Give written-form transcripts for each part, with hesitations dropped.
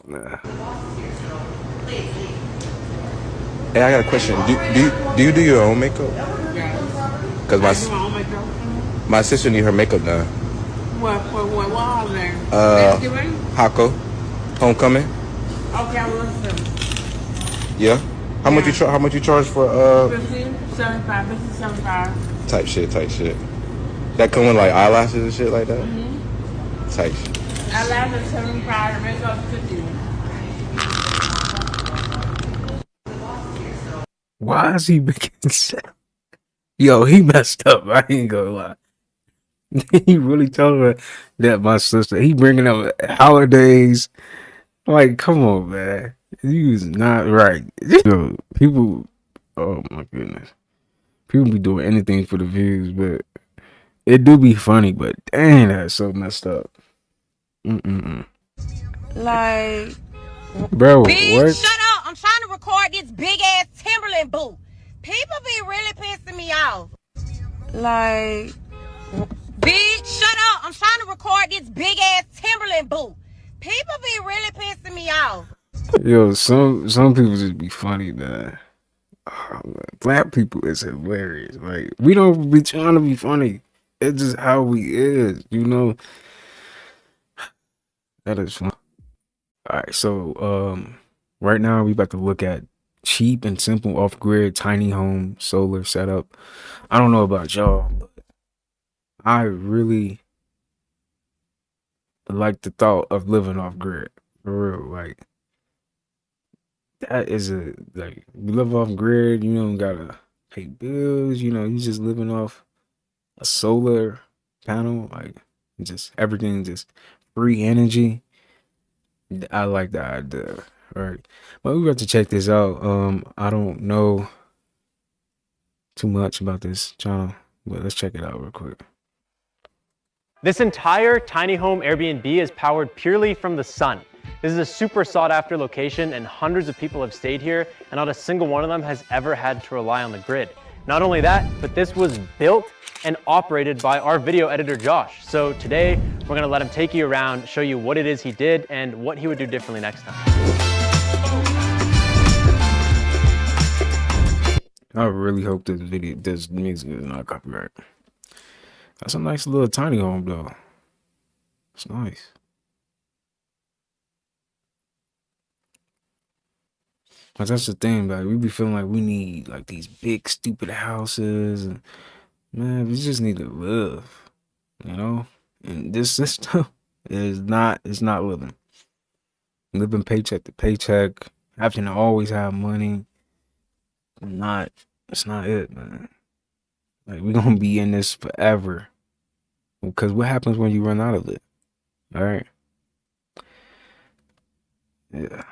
Nah. Hey, I got a question. Do you do your own makeup? Yeah. Cause I do my own makeup. my sister need her makeup done. What for what? What holiday? Thanksgiving? Hako, homecoming. Okay, I will listen. Yeah. Yeah. How much you charge for 50, 75, 50, 75. type shit, type shit. That come with like eyelashes and shit like that. Type shit. I last at 75, the makeup 50. Why is he making Yo, he messed up. I ain't gonna lie. He really told her that my sister. He bringing up holidays. Like, come on, man. You is not right. Yo, people. Oh my goodness. People be doing anything for the views, but it do be funny. But dang, that's so messed up. Like, Bro, bitch, what? shut up. I'm trying to record this big ass Timberland boot. People be really pissing me off. Like, bitch, shut up. I'm trying to record this big ass Timberland boot. People be really pissing me off. Yo, some people just be funny, man. Oh, man. Black people is hilarious. Like, we don't be trying to be funny. It's just how we is, you know. That is fun. All right, so right now we about to look at cheap and simple off-grid tiny home solar setup. I don't know about y'all, but I really like the thought of living off-grid. For real, like that is you live off-grid, you don't gotta pay bills, you know, you just living off a solar panel, like just everything just free energy. I like the idea. All right. But we got to check this out. I don't know too much about this channel, but let's check it out real quick. This entire tiny home Airbnb is powered purely from the sun. This is a super sought after location and hundreds of people have stayed here and not a single one of them has ever had to rely on the grid. Not only that, but this was built and operated by our video editor, Josh. So today we're gonna let him take you around, show you what it is he did and what he would do differently next time. I really hope this music is not copyright. That's a nice little tiny home though. It's nice. But that's the thing, like we be feeling like we need like these big stupid houses and man, we just need to live, you know? And this system it's not living. Living paycheck to paycheck, having to always have money. It's not it, man. Like we're gonna be in this forever. Because what happens when you run out of it? All right. Yeah.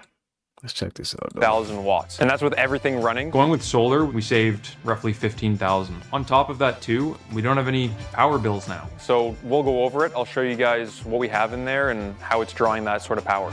Let's check this out. 1,000 watts, and that's with everything running. Going with solar, we saved roughly 15,000. On top of that too, we don't have any power bills now. So we'll go over it. I'll show you guys what we have in there and how it's drawing that sort of power.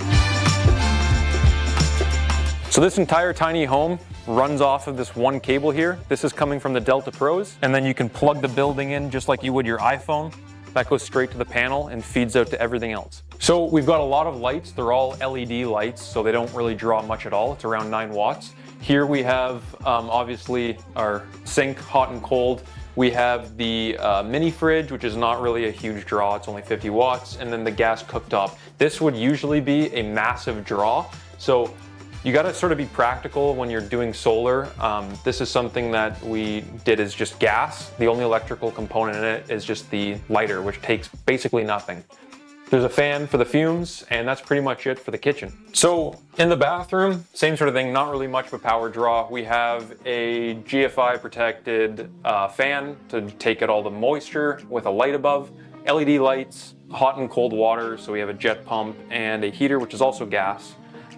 So this entire tiny home runs off of this one cable here. This is coming from the Delta Pros, and then you can plug the building in just like you would your iPhone. That goes straight to the panel and feeds out to everything else. So we've got a lot of lights. They're all LED lights, so they don't really draw much at all. It's around 9 watts. Here we have obviously our sink, hot and cold. We have the mini fridge, which is not really a huge draw. It's only 50 watts. And then the gas cooktop. This would usually be a massive draw. So you got to sort of be practical when you're doing solar. This is something that we did is just gas. The only electrical component in it is just the lighter, which takes basically nothing. There's a fan for the fumes, and that's pretty much it for the kitchen. So in the bathroom, same sort of thing, not really much of a power draw. We have a GFI protected fan to take out all the moisture with a light above, LED lights, hot and cold water, so we have a jet pump, and a heater, which is also gas.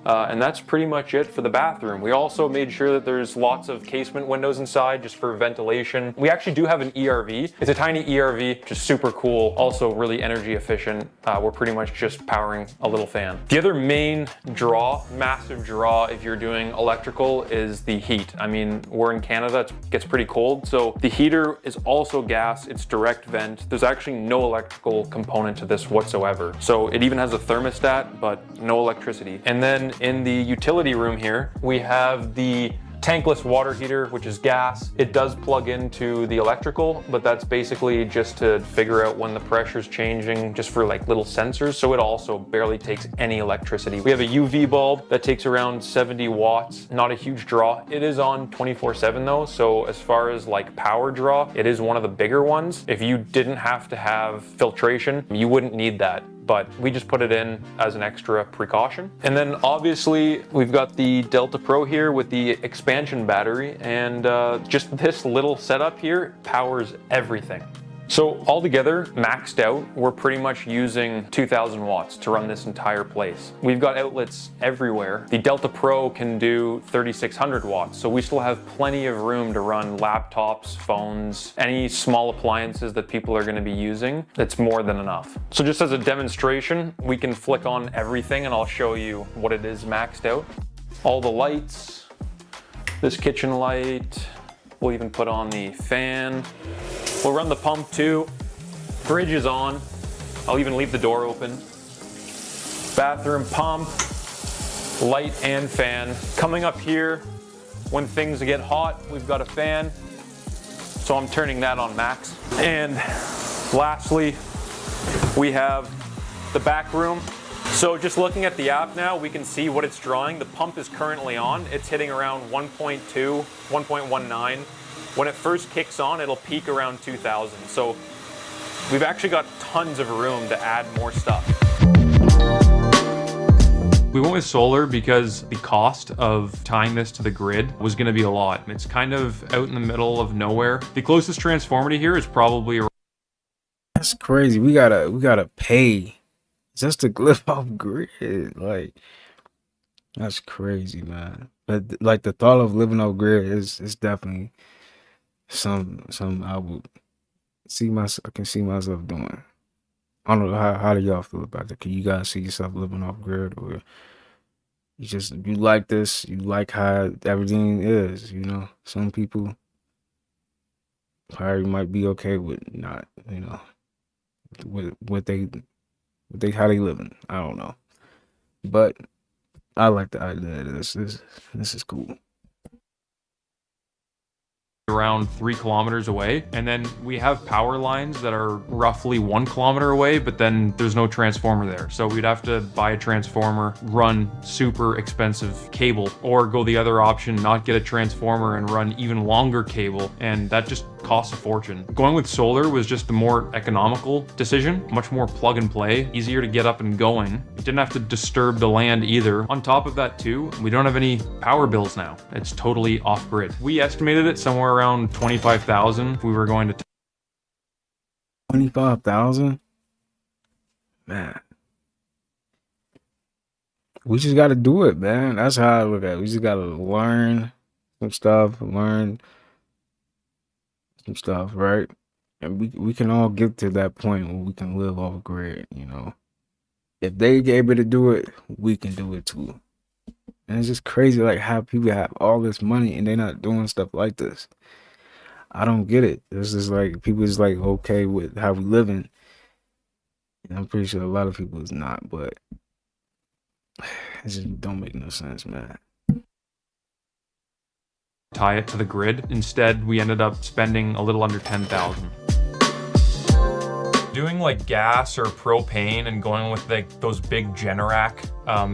And that's pretty much it for the bathroom. We also made sure that there's lots of casement windows inside just for ventilation. We actually do have an ERV. It's a tiny ERV, just super cool, also really energy efficient. We're pretty much just powering a little fan. The other main draw, massive draw if you're doing electrical, is the heat. I mean, we're in Canada, it gets pretty cold, so the heater is also gas, it's direct vent. There's actually no electrical component to this whatsoever. So it even has a thermostat, but no electricity. And then in the utility room here, we have the tankless water heater, which is gas. It does plug into the electrical, but that's basically just to figure out when the pressure's changing, just for like little sensors. So it also barely takes any electricity. We have a UV bulb that takes around 70 watts, not a huge draw. It is on 24/7 though. So as far as like power draw, it is one of the bigger ones. If you didn't have to have filtration, you wouldn't need that, but we just put it in as an extra precaution. And then obviously we've got the Delta Pro here with the expansion battery, and just this little setup here powers everything. So altogether, maxed out, we're pretty much using 2000 watts to run this entire place. We've got outlets everywhere. The Delta Pro can do 3600 watts, so we still have plenty of room to run laptops, phones, any small appliances that people are going to be using. It's more than enough. So just as a demonstration, we can flick on everything and I'll show you what it is maxed out. All the lights, this kitchen light, we'll even put on the fan. We'll run the pump too. Fridge is on. I'll even leave the door open. Bathroom pump, light and fan. Coming up here, when things get hot, we've got a fan. So I'm turning that on max. And lastly, we have the back room. So just looking at the app now, we can see what it's drawing. The pump is currently on. It's hitting around 1.2, 1.19. When it first kicks on, it'll peak around 2000. So we've actually got tons of room to add more stuff. We went with solar because the cost of tying this to the grid was going to be a lot. It's kind of out in the middle of nowhere. The closest transformer to here is probably around. That's crazy. We gotta pay just to live off grid. Like, that's crazy, man. But like the thought of living off grid is definitely some I would I can see myself doing. I don't know how do y'all feel about that? Can you guys see yourself living off grid, or you like this, you like how everything is, you know? Some people probably might be okay with not, you know, with how they living. I don't know. But I like the idea of this. This is cool. Around 3 kilometers away, and then we have power lines that are roughly 1 kilometer away, but then there's no transformer there, so we'd have to buy a transformer, run super expensive cable, or go the other option, not get a transformer and run even longer cable, and that just costs a fortune. Going with solar was just the more economical decision, much more plug and play, easier to get up and going. It didn't have to disturb the land either. On top of that too, we don't have any power bills now. It's totally off grid. We estimated it somewhere around 25,000. We were going to 25,000? Man. We just got to do it, man. That's how I look at it. We just got to learn some stuff, right? And we can all get to that point where we can live off grid, you know. If they able to do it, we can do it too. And it's just crazy, like, how people have all this money and they're not doing stuff like this. I don't get it. It's just like people is like okay with how we living. And I'm pretty sure a lot of people is not, but it just don't make no sense, man. tie it to the grid. Instead, we ended up spending a little under 10,000. Doing like gas or propane and going with like those big Generac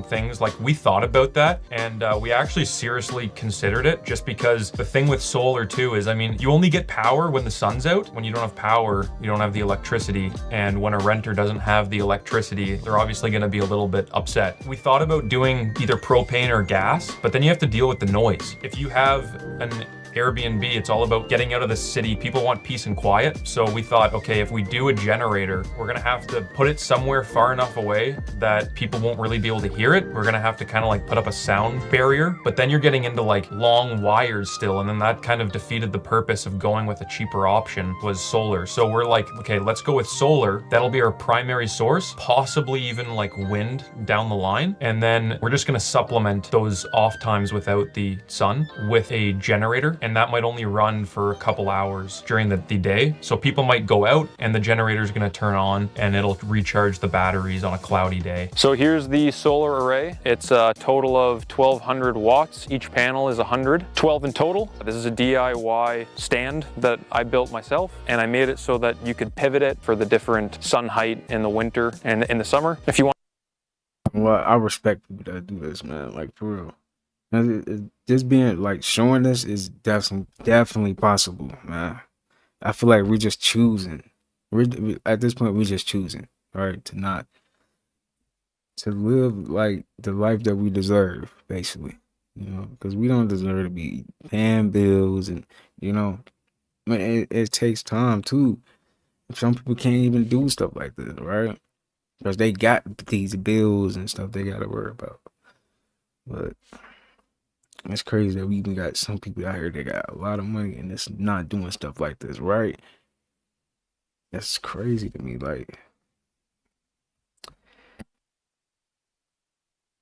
things, like we thought about that, and we actually seriously considered it, just because the thing with solar too is, I mean, you only get power when the sun's out. When you don't have power, you don't have the electricity, and when a renter doesn't have the electricity, they're obviously going to be a little bit upset. We thought about doing either propane or gas, but then you have to deal with the noise. If you have an Airbnb, it's all about getting out of the city. People want peace and quiet. So we thought, okay, if we do a generator, we're gonna have to put it somewhere far enough away that people won't really be able to hear it. We're gonna have to kind of like put up a sound barrier, but then you're getting into like long wires still. And then that kind of defeated the purpose of going with a cheaper option was solar. So we're like, okay, let's go with solar. That'll be our primary source, possibly even like wind down the line. And then we're just gonna supplement those off times without the sun with a generator. And that might only run for a couple hours during the day. So people might go out and the generator is gonna turn on and it'll recharge the batteries on a cloudy day. So here's the solar array. It's a total of 1200 watts. Each panel is 100, 12 in total. This is a DIY stand that I built myself, and I made it so that you could pivot it for the different sun height in the winter and in the summer. If you want. Well, I respect people that do this, man. Like, for real. Just being like showing this is definitely possible, man. I feel like we're just choosing. We're at this point we're just choosing, right, to live like the life that we deserve, basically. You know, because we don't deserve to be paying bills, and you know, I mean, it takes time too. Some people can't even do stuff like this, right? Because they got these bills and stuff they gotta worry about. But it's crazy that we even got some people out here that got a lot of money and it's not doing stuff like this, right? That's crazy to me. Like,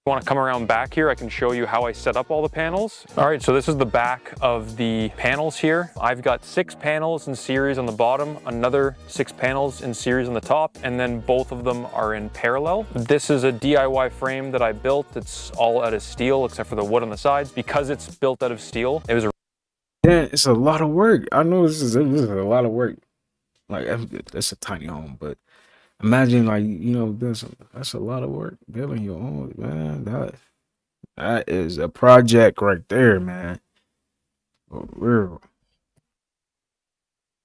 Want to come around back here, I can show you how I set up all the panels. All right, so this is the back of the panels here. I've got 6 panels in series on the bottom, another 6 panels in series on the top, and then both of them are in parallel. This is a DIY frame that I built. It's all out of steel except for the wood on the sides. Because it's built out of steel, it was a yeah, it's a lot of work. I know this is a lot of work. Like, it's a tiny home, but imagine, like, you know, that's a lot of work building your own, man. That is a project right there, man. For real.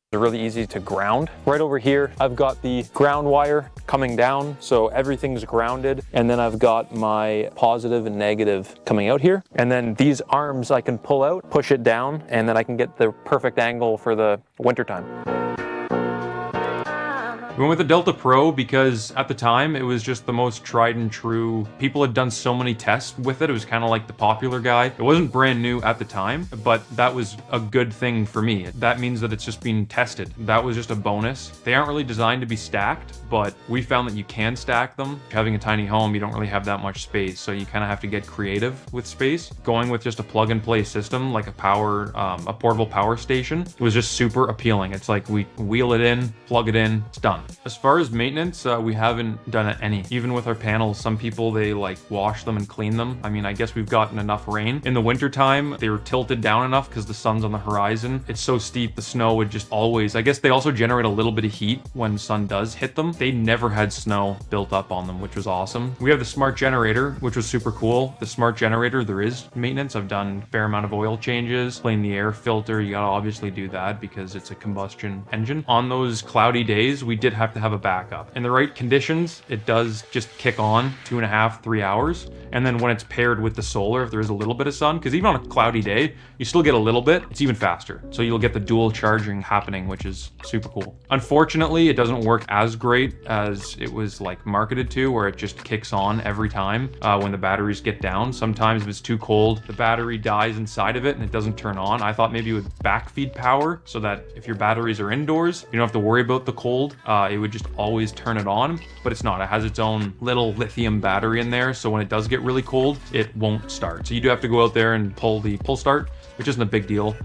They're really easy to ground. Right over here, I've got the ground wire coming down, so everything's grounded. And then I've got my positive and negative coming out here. And then these arms I can pull out, push it down, and then I can get the perfect angle for the wintertime. We went with the Delta Pro because at the time it was just the most tried and true. People had done so many tests with it. It was kind of like the popular guy. It wasn't brand new at the time, but that was a good thing for me. That means that it's just being tested. That was just a bonus. They aren't really designed to be stacked, but we found that you can stack them. Having a tiny home, you don't really have that much space, so you kind of have to get creative with space. Going with just a plug and play system like a portable power station was just super appealing. It's like we wheel it in, plug it in, it's done. As far as maintenance, we haven't done any. Even with our panels, some people, they like wash them and clean them. I mean, I guess we've gotten enough rain. In the wintertime, they were tilted down enough because the sun's on the horizon. It's so steep, the snow would just always, I guess they also generate a little bit of heat when the sun does hit them. They never had snow built up on them, which was awesome. We have the smart generator, which was super cool. The smart generator, there is maintenance. I've done a fair amount of oil changes, clean the air filter. You gotta obviously do that because it's a combustion engine. On those cloudy days, we did have to have a backup. In the right conditions, it does just kick on 2.5, 3 hours. And then when it's paired with the solar, if there is a little bit of sun, because even on a cloudy day, you still get a little bit, it's even faster. So you'll get the dual charging happening, which is super cool. Unfortunately, it doesn't work as great as it was like marketed to, where it just kicks on every time when the batteries get down. Sometimes if it's too cold, the battery dies inside of it and it doesn't turn on. I thought maybe it would backfeed power so that if your batteries are indoors, you don't have to worry about the cold. It would just always turn it on, but it's not. It has its own little lithium battery in there, so when it does get really cold, it won't start. So you do have to go out there and pull the pull start, which isn't a big deal.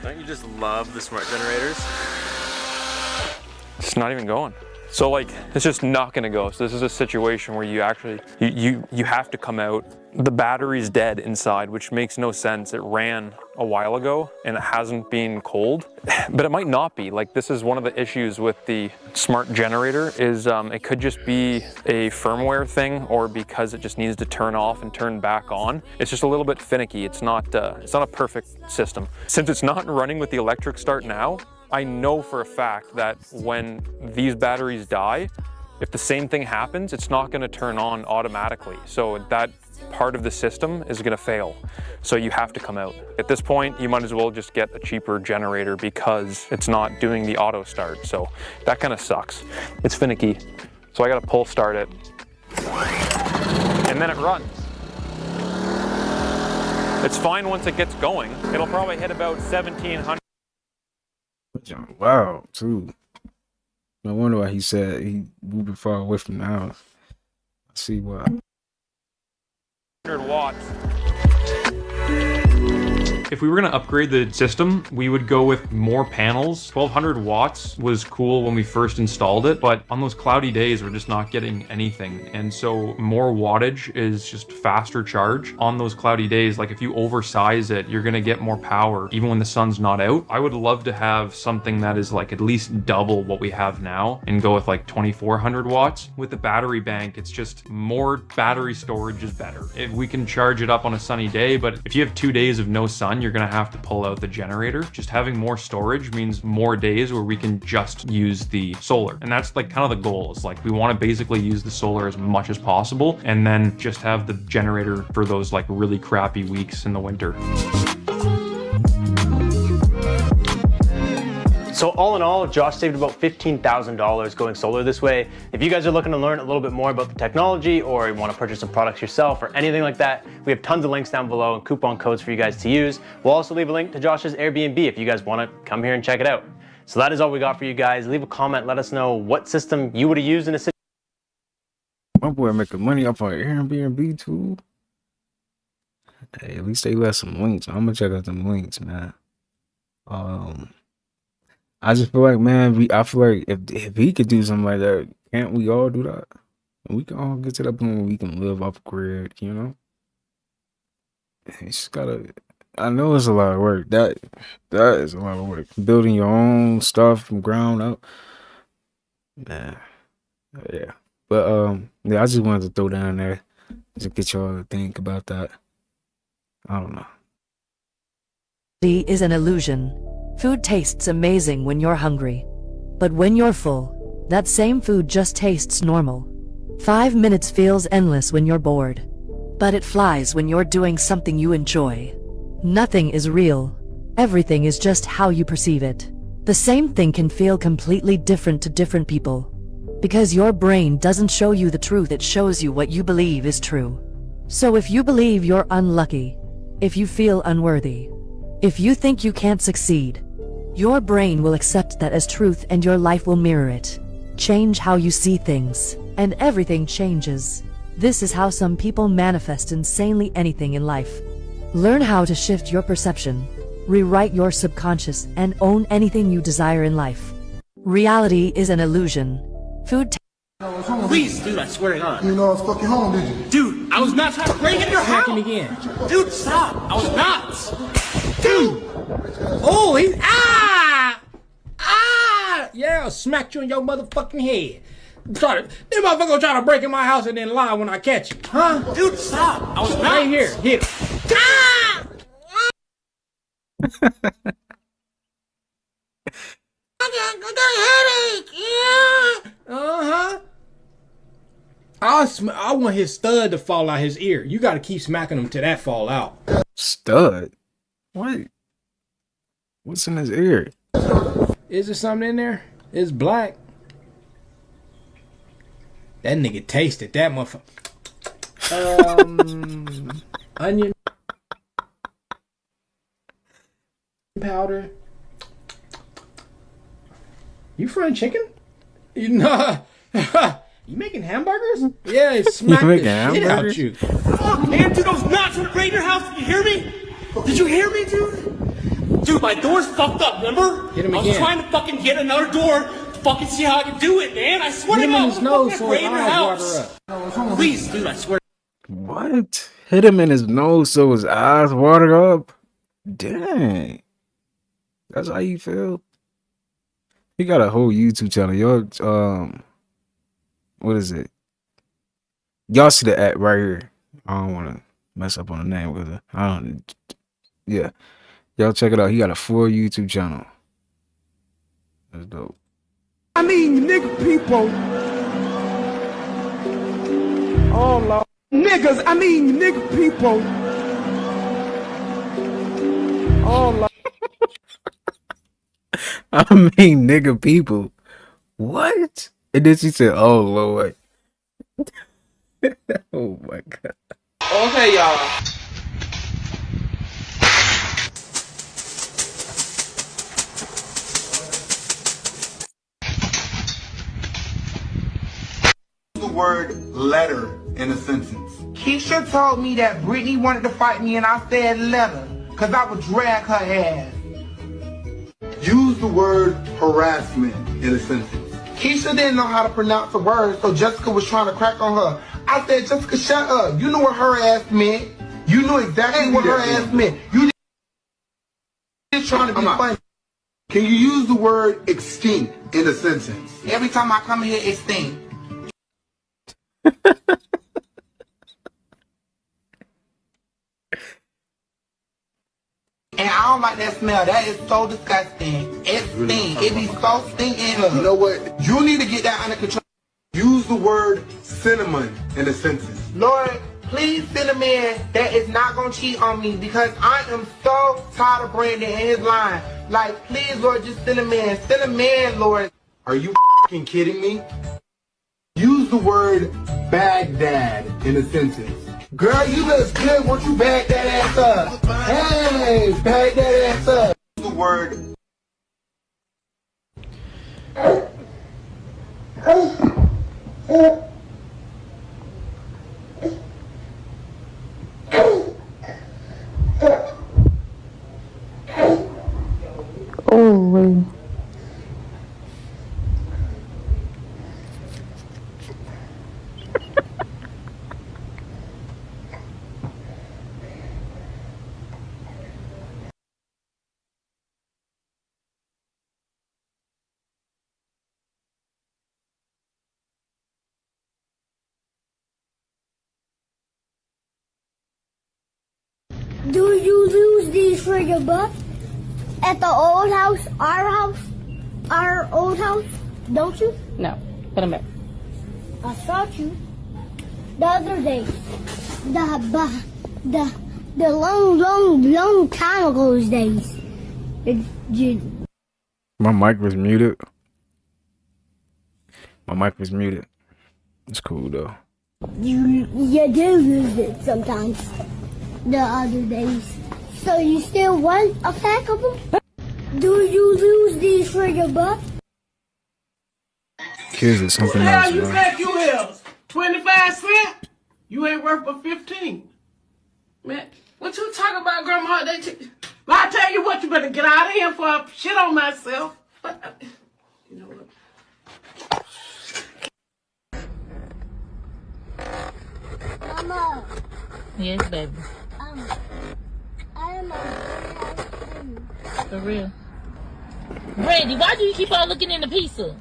Don't you just love the smart generators? It's not even going. So like, it's just not gonna go. So this is a situation where you actually, you have to come out. The battery's dead inside, which makes no sense. It ran a while ago and it hasn't been cold, but it might not be. Like, this is one of the issues with the smart generator is it could just be a firmware thing, or because it just needs to turn off and turn back on. It's just a little bit finicky. It's not a perfect system. Since it's not running with the electric start now, I know for a fact that when these batteries die, If the same thing happens, it's not gonna turn on automatically. So that part of the system is gonna fail. So you have to come out. At this point, you might as well just get a cheaper generator because it's not doing the auto start. So that kind of sucks. It's finicky. So I gotta pull start it. And then it runs. It's fine once it gets going. It'll probably hit about 1,700. Wow, too. No wonder why he said he moved far away from the house. I see why. 100 watts. If we were going to upgrade the system, we would go with more panels. 1200 watts was cool when we first installed it, but on those cloudy days, we're just not getting anything. And so more wattage is just faster charge on those cloudy days. Like if you oversize it, you're going to get more power even when the sun's not out. I would love to have something that is like at least double what we have now and go with like 2400 watts. With the battery bank, it's just more battery storage is better. If we can charge it up on a sunny day, but if you have 2 days of no sun, you're gonna have to pull out the generator. Just having more storage means more days where we can just use the solar. And that's like kind of the goal. Is like we want to basically use the solar as much as possible and then just have the generator for those like really crappy weeks in the winter. So all in all, Josh saved about $15,000 going solar this way. If you guys are looking to learn a little bit more about the technology or you want to purchase some products yourself or anything like that, we have tons of links down below and coupon codes for you guys to use. We'll also leave a link to Josh's Airbnb if you guys want to come here and check it out. So that is all we got for you guys. Leave a comment, let us know what system you would have used in a situation. My boy making money off on Airbnb too. Hey, at least they left some links. I'm gonna check out them links, man. I just feel like, man, I feel like if he could do something like that, can't we all do that? We can all get to that point where we can live off grid, you know? It's just gotta. I know it's a lot of work. That is a lot of work. Building your own stuff from ground up. Man, yeah. But yeah, I just wanted to throw down there to get y'all to think about that. I don't know. Is an illusion. Food tastes amazing when you're hungry. But when you're full, that same food just tastes normal. 5 minutes feels endless when you're bored. But it flies when you're doing something you enjoy. Nothing is real. Everything is just how you perceive it. The same thing can feel completely different to different people. Because your brain doesn't show you the truth, it shows you what you believe is true. So if you believe you're unlucky, if you feel unworthy, if you think you can't succeed, your brain will accept that as truth and your life will mirror it. Change how you see things, and everything changes. This is how some people manifest insanely anything in life. Learn how to shift your perception, rewrite your subconscious, and own anything you desire in life. Reality is an illusion. Food. Please, dude, I swear to God. You know I was fucking home, did you? Dude, I was not trying to break into your house. Again. Dude, stop. I was not. Dude. Oh, he. Yeah, I'll smack you in your motherfucking head. This motherfucker trying to break in my house and then lie when I catch you. Huh? Dude, stop. I was not. Right here. Hit him. I got a headache. Yeah. Uh-huh. I want his stud to fall out his ear. You got to keep smacking him till that fall out. Stud? What? What's in his ear? Is there something in there? It's black. That nigga tasted that motherfucker. Onion powder. You frying chicken? You know, you making hamburgers? Yeah, it smacked the shit out you. Fuck, man, dude, I was not trying to break your house. Did you hear me? Did you hear me, dude? Dude, my door's fucked up, remember? Hit him again. I was trying to fucking get another door to fucking see how I can do it, man. I swear to God, I was fucking breaking your house. Please, dude, I swear. What? Hit him in his nose so his eyes water up? Dang. That's how you feel? He got a whole YouTube channel. Y'all, what is it? Y'all see the app right here. I don't want to mess up on the name with it. Yeah. Y'all check it out. He got a full YouTube channel. That's dope. I mean, nigga, people Oh Lord. Niggas, I mean nigga people. Oh Lord. I mean, nigga, people. What? And then she said, "Oh Lord." Oh my God. Okay, y'all. The word letter in a sentence. Keisha told me that Brittany wanted to fight me and I said let her, cause I would drag her ass. Use the word harassment in a sentence. Keisha didn't know how to pronounce the word, so Jessica was trying to crack on her. I said, Jessica, shut up. You know what her ass meant. You knew exactly what her ass meant. You just trying to be funny. Can you use the word extinct in a sentence? Every time I come here, it stinks. And I don't like that smell. That is so disgusting. It stinks. It be so stinking in her. You know what? You need to get that under control. Use the word cinnamon in a sentence. Lord, please send a man that is not going to cheat on me because I am so tired of Brandon and his line. Like, please, Lord, just send a man. Send a man, Lord. Are you fucking kidding me? Use the word Baghdad in a sentence. Girl, you look good. Won't you bag that ass up? Hey, bag that ass up. Use the word Do you lose these for your butt? At the old house, our old house, don't you? No, put them back. I saw you the other day. The long time ago days. My mic was muted. My mic was muted. It's cool though. You do lose it sometimes. The other days. So you still want a pack of them? Do you lose these for your butt? Kids is something Hell, else, you man. think you is? 25 cents? You ain't worth but 15. Man, what you talking about, Grandma? I tell you what, you better get out of here before I shit on myself. You know what? Mama. Yes, baby. I am a For real. Brandy, why do you keep on looking in the pizza?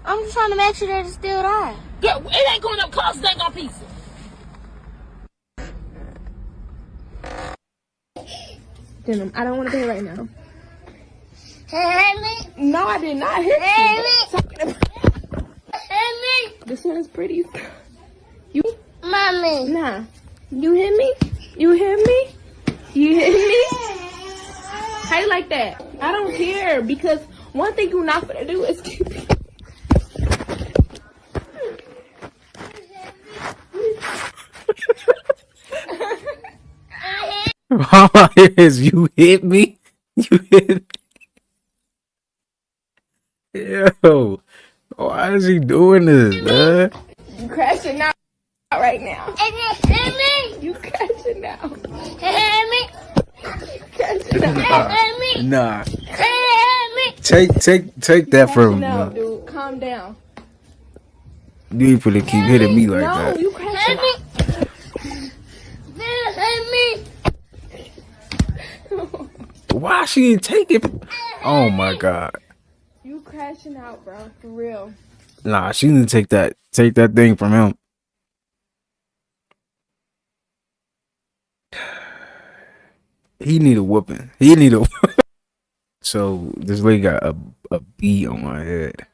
I'm just trying to make sure that it's still there. Girl, it ain't going up close, it ain't gonna pizza. Denim, I don't want to pay right now. Hit me? No, I did not hit Hit me? Hit me? This one is pretty. You? Mommy. Nah. You hit me? You hit me? You hit me? How you like that? I don't care because one thing you're not gonna do is keep me. All I hear is you hit me. You hit me. Yo, why is he doing this, man? You crashing out right now. Hit me? You crashing out. Hit me? Crashing out. Hit me? Nah. Hit me? Take that from him. No, Man. dude, calm down. You ain't finna keep hitting me like No, that. you crashing Hit me? Hit me? Why she ain't take it? Oh my God. You crashing out, bro. For real. Nah, she need to take that thing from him. He need a whooping. He need a. So this lady got a bee on my head.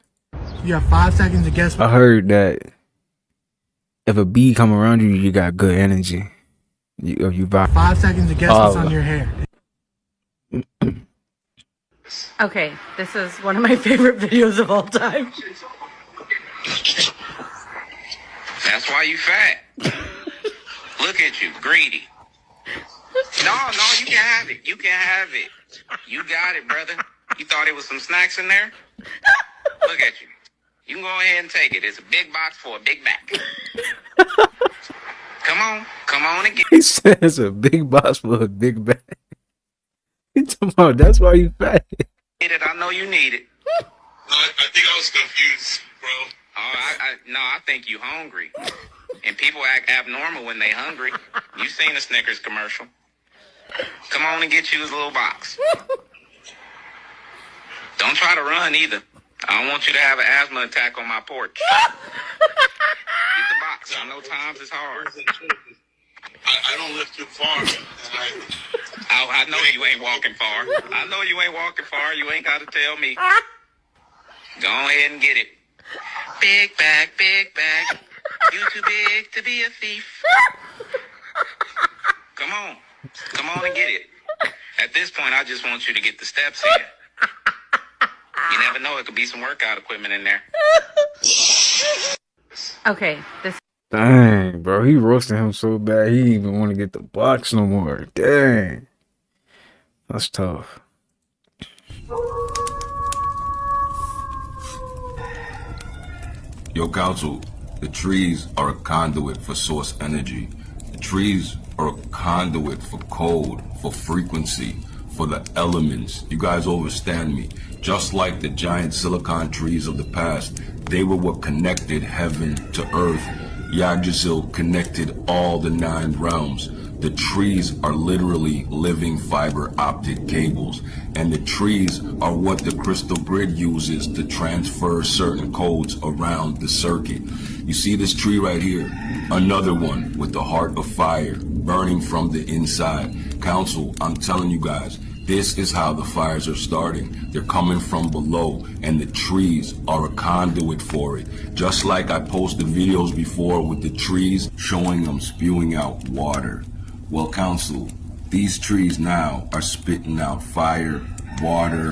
You have 5 seconds to guess. I heard that if a bee come around you, you got good energy. You vibe. 5 seconds to guess what's on your hair. Okay, this is one of my favorite videos of all time. That's why you fat. Look at you, greedy. No, you can have it. You can have it. You got it, brother. You thought it was some snacks in there? Look at you. You can go ahead and take it. It's a big box for a big back. Come on and get it. He says a big box for a big bag. He talking about that's why you fat. Get it. I know you need it. I think I was confused, bro. I think you hungry. And people act abnormal when they hungry. You seen the Snickers commercial. Come on and get you his little box. Don't try to run either. I don't want you to have an asthma attack on my porch. Get the box. I know times is hard. I don't live too far. I know you ain't walking far. I know you ain't walking far. You ain't got to tell me. Go ahead and get it. Big bag, big bag. You too big to be a thief. Come on and get it. At this point, I just want you to get the steps in. You never know, it could be some workout equipment in there. Okay, this. Dang, bro, he roasting him so bad he didn't even want to get the box no more. Dang, that's tough. Yo, Council, the trees are a conduit for source energy. The trees are a conduit for code, for frequency, for the elements. You guys understand me? Just like the giant silicon trees of the past, they were what connected heaven to earth. Yggdrasil connected all the 9 realms. The trees are literally living fiber optic cables, and the trees are what the crystal grid uses to transfer certain codes around the circuit. You see this tree right here? Another one with the heart of fire, burning from the inside. Council, I'm telling you guys, this is how the fires are starting. They're coming from below, and the trees are a conduit for it. Just like I posted videos before with the trees showing them spewing out water. Well, Council, these trees now are spitting out fire, water,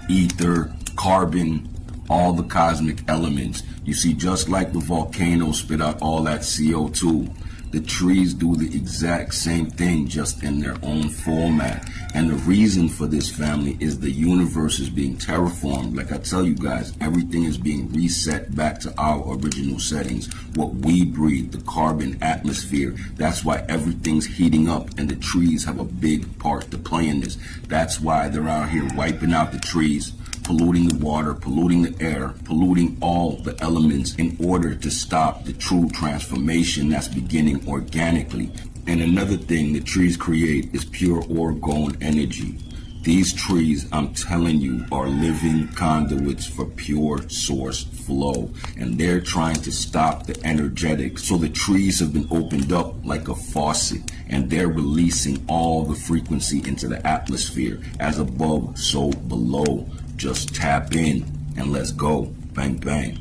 ether, carbon, all the cosmic elements. You see, just like the volcanoes spit out all that CO2, the trees do the exact same thing, just in their own format. And the reason for this, family, is the universe is being terraformed. Like I tell you guys, everything is being reset back to our original settings. What we breathe, the carbon atmosphere, that's why everything's heating up, and the trees have a big part to play in this. That's why they're out here wiping out the trees, polluting the water, polluting the air, polluting all the elements in order to stop the true transformation that's beginning organically. And another thing the trees create is pure orgone energy. These trees, I'm telling you, are living conduits for pure source flow, and they're trying to stop the energetics. So the trees have been opened up like a faucet, and they're releasing all the frequency into the atmosphere. As above, so below. Just tap in and let's go. Bang, bang.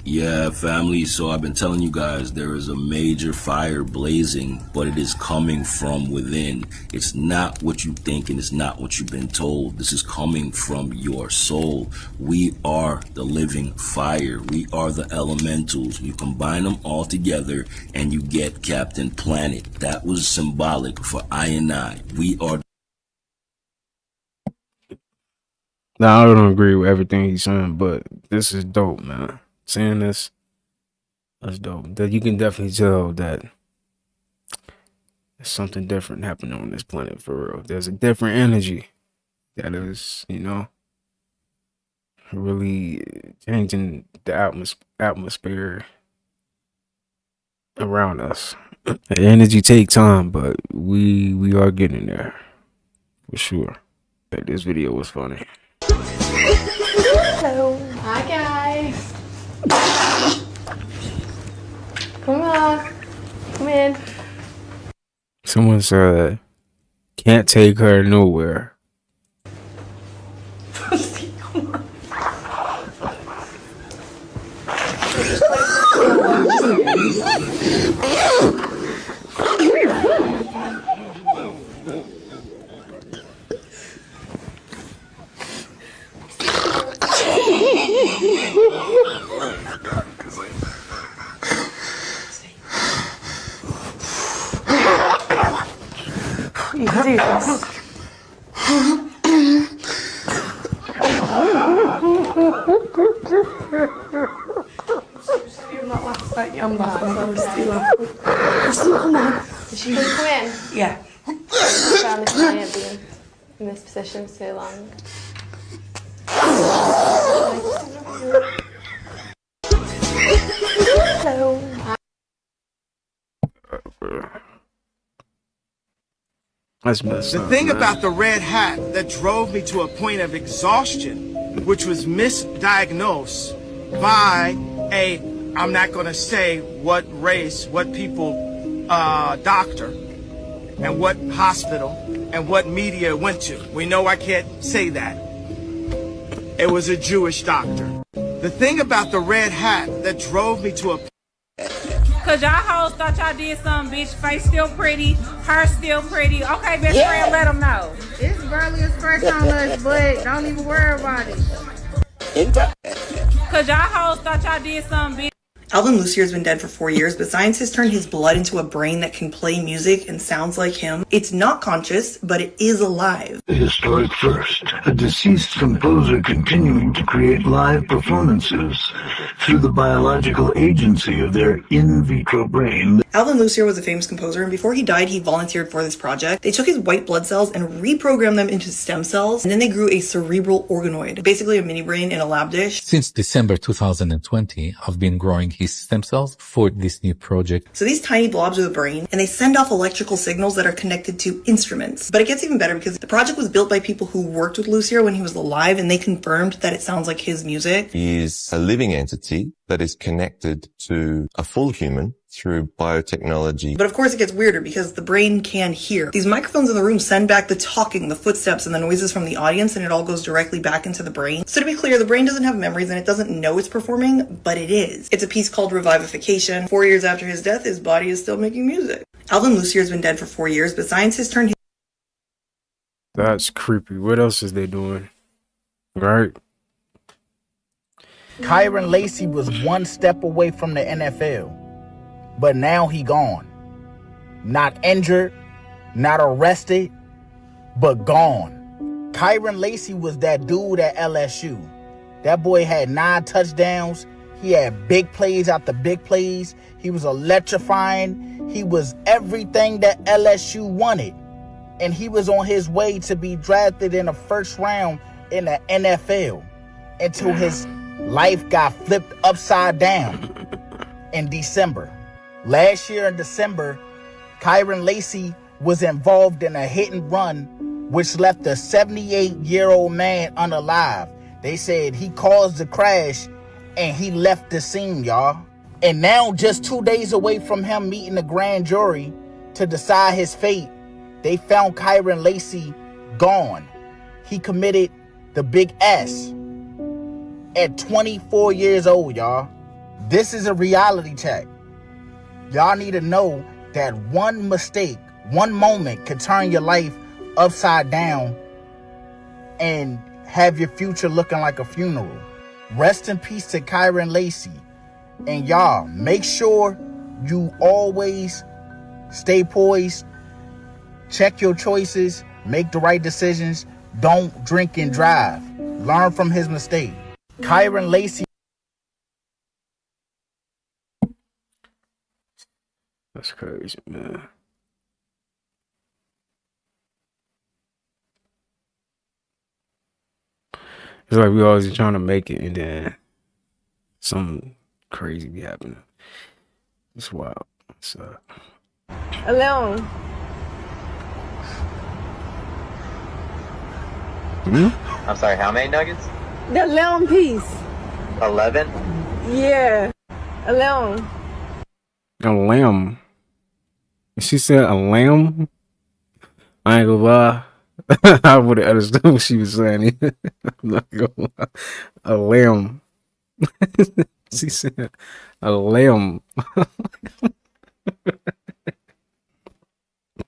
Yeah, family, so I've been telling you guys there is a major fire blazing, but it is coming from within. It's not what you think, and it's not what you've been told. This is coming from your soul. We are the living fire. We are the elementals. You combine them all together and you get Captain Planet. That was symbolic for I and I. We are. Now, I don't agree with everything he's saying, but this is dope, man. Saying this, that's dope. That you can definitely tell that there's something different happening on this planet, for real. There's a different energy that is, really changing the atmosphere around us. The energy take time, but we are getting there for sure. This video was funny. Hello. Hi guys. Come on. Come in. Someone said, can't take her nowhere. Come on. Did she come in? Yeah. I found this client being in this position so long. Hello. That's messed The up, thing man. about the red hat that drove me to a point of exhaustion, which was misdiagnosed by I'm not going to say what race, what people, doctor, and what hospital, and what media it went to. We know I can't say that. It was a Jewish doctor. The thing about the red hat that drove me to a... Cause y'all hoes thought y'all did something, bitch. Face still pretty, hair still pretty. Okay, best friend, let them know. It's barely a scratch on us, but don't even worry about it. Cause y'all hoes thought y'all did something, bitch. Alvin Lucier has been dead for 4 years, but scientists turned his blood into a brain that can play music and sounds like him. It's not conscious, but it is alive. The historic first, a deceased composer continuing to create live performances through the biological agency of their in vitro brain. Alvin Lucier was a famous composer, and before he died, he volunteered for this project. They took his white blood cells and reprogrammed them into stem cells, and then they grew a cerebral organoid, basically a mini brain in a lab dish. Since December 2020, I've been growing his stem cells for this new project. So these tiny blobs are the brain, and they send off electrical signals that are connected to instruments. But it gets even better because the project was built by people who worked with Lucier when he was alive, and they confirmed that it sounds like his music. He is a living entity that is connected to a full human through biotechnology. But of course it gets weirder because the brain can hear. These microphones in the room send back the talking, the footsteps, and the noises from the audience, and it all goes directly back into the brain. So to be clear, the brain doesn't have memories and it doesn't know it's performing, but it is. It's a piece called Revivification. 4 years after his death, his body is still making music. Alvin Lucier has been dead for 4 years, but scientists turned him... That's creepy. What else is they doing? Right? Kyron Lacey was one step away from the NFL, but now he gone. Not injured, not arrested, but gone. Kyron Lacey was that dude at LSU. That boy had 9 touchdowns. He had big plays after big plays. He was electrifying. He was everything that LSU wanted. And he was on his way to be drafted in the first round in the NFL until his life got flipped upside down in December. Last year in December, Kyron Lacey was involved in a hit and run which left a 78-year-old man unalive. They said he caused the crash and he left the scene, y'all. And now, just 2 days away from him meeting the grand jury to decide his fate, they found Kyron Lacey gone. He committed the big S at 24 years old, y'all. This is a reality check. Y'all need to know that one mistake, one moment could turn your life upside down and have your future looking like a funeral. Rest in peace to Kyron Lacey. And y'all, make sure you always stay poised, check your choices, make the right decisions, don't drink and drive. Learn from his mistake. Kyron Lacey. That's crazy, man. It's like we always trying to make it, and then something crazy be happening. It's wild. So Alone. I'm sorry, how many nuggets? The alone piece. 11? Yeah. Alone. a lamb. She said a lamb. I ain't gonna lie. I would have understood what she was saying. I'm not gonna lie. A lamb. She said a lamb.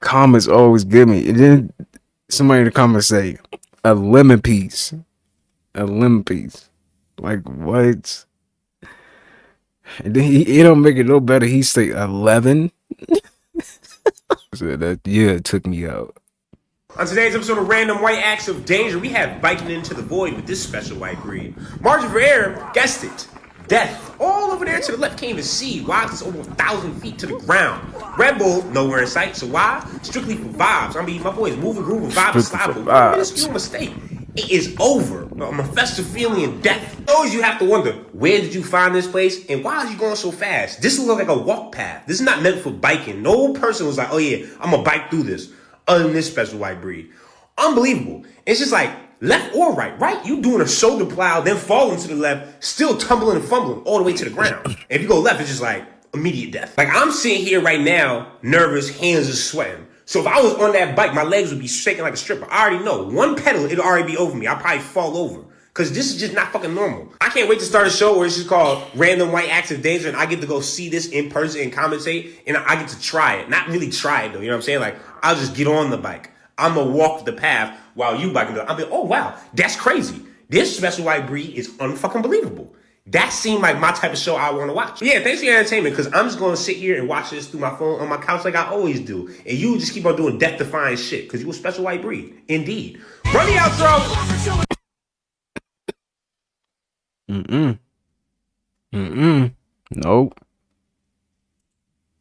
Comments always give me. And then somebody in the comments say a lemon piece. A lemon piece. Like what? And then he don't make it no better. He say 11. So that it took me out. On today's episode of Random White Acts of Danger, we have biking into the void with this special white breed. Margin for error, guessed it. Death. All over there to the left, can't even see. Why? Because it's over 1,000 feet to the ground. Red Bull, nowhere in sight. So why? Strictly for vibes. I mean, my boy is moving, grooving, vibing, slide. But one minuscule mistake, it is over. I'm a festive feeling in death. Always you have to wonder, where did you find this place? And why is you going so fast? This looks like a walk path. This is not meant for biking. No person was like, oh yeah, I'm going to bike through this. Other than this special white breed. Unbelievable. It's just like left or right. Right? You doing a shoulder plow, then falling to the left, still tumbling and fumbling all the way to the ground. And if you go left, it's just like immediate death. Like I'm sitting here right now, nervous, hands are sweating. So if I was on that bike, my legs would be shaking like a stripper. I already know. One pedal, it'll already be over me. I'll probably fall over. Because this is just not fucking normal. I can't wait to start a show where it's just called Random White Acts of Danger, and I get to go see this in person and commentate, and I get to try it. Not really try it, though. You know what I'm saying? Like, I'll just get on the bike. I'm going to walk the path while you biking. I'll be like, oh, wow, that's crazy. This special white breed is unfucking believable. That seemed like my type of show I want to watch. But yeah, thanks for your entertainment, because I'm just going to sit here and watch this through my phone on my couch like I always do. And you just keep on doing death-defying shit, because you a special white breed. Indeed. Run the outro! Nope.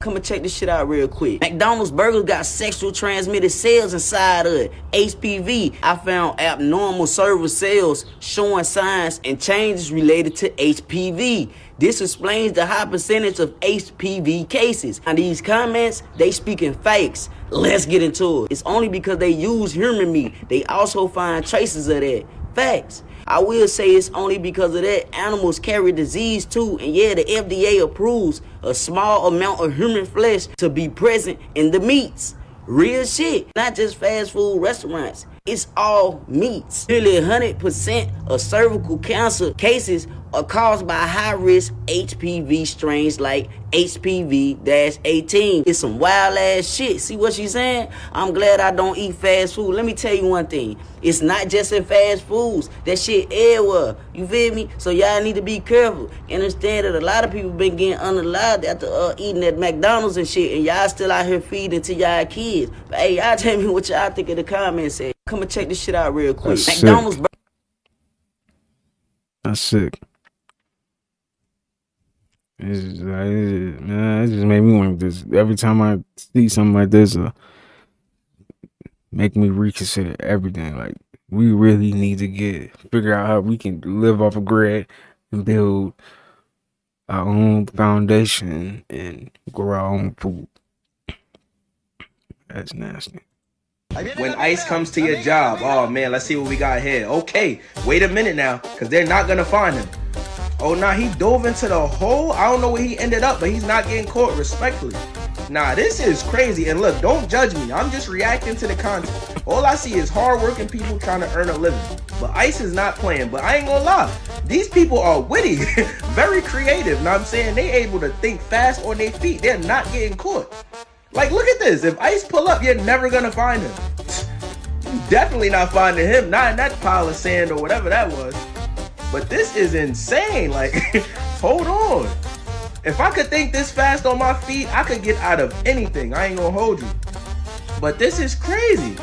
Come and check this shit out real quick. McDonald's burgers got sexual transmitted cells inside of it. HPV. I found abnormal server cells showing signs and changes related to HPV. This explains the high percentage of HPV cases. Now these comments, they speaking fakes. Let's get into it. It's only because they use human meat. They also find traces of that. Facts. I will say it's only because of that animals carry disease too, and yeah, the FDA approves a small amount of human flesh to be present in the meats. Real shit, not just fast food restaurants. It's all meats. Nearly 100% of cervical cancer cases are caused by high-risk HPV strains like HPV-18. It's some wild-ass shit. See what she's saying? I'm glad I don't eat fast food. Let me tell you one thing. It's not just in fast foods. That shit everywhere. You feel me? So y'all need to be careful. Understand that a lot of people been getting unalive after eating at McDonald's and shit, and y'all still out here feeding to y'all kids. But hey, y'all tell me what y'all think in the comments. Come and check this shit out real quick. That's McDonald's. sick. That's sick. It's just, man, it just made me want to just every time I see something like this, make me reconsider everything. Like we really need to figure out how we can live off a grid and build our own foundation and grow our own food. That's nasty. When ICE comes to your job, oh man, let's see what we got here. Okay, wait a minute now, because they're not going to find him. Oh, nah, he dove into the hole. I don't know where he ended up, but he's not getting caught, respectfully. Nah, this is crazy. And look, don't judge me. I'm just reacting to the content. All I see is hardworking people trying to earn a living. But ICE is not playing. But I ain't gonna lie. These people are witty, very creative. Know what I'm saying? They able to think fast on their feet. They're not getting caught. Like, look at this. If ICE pull up, you're never gonna find him. Definitely not finding him. Not in that pile of sand or whatever that was. But this is insane. Like, hold on. If I could think this fast on my feet, I could get out of anything. I ain't gonna hold you. But this is crazy.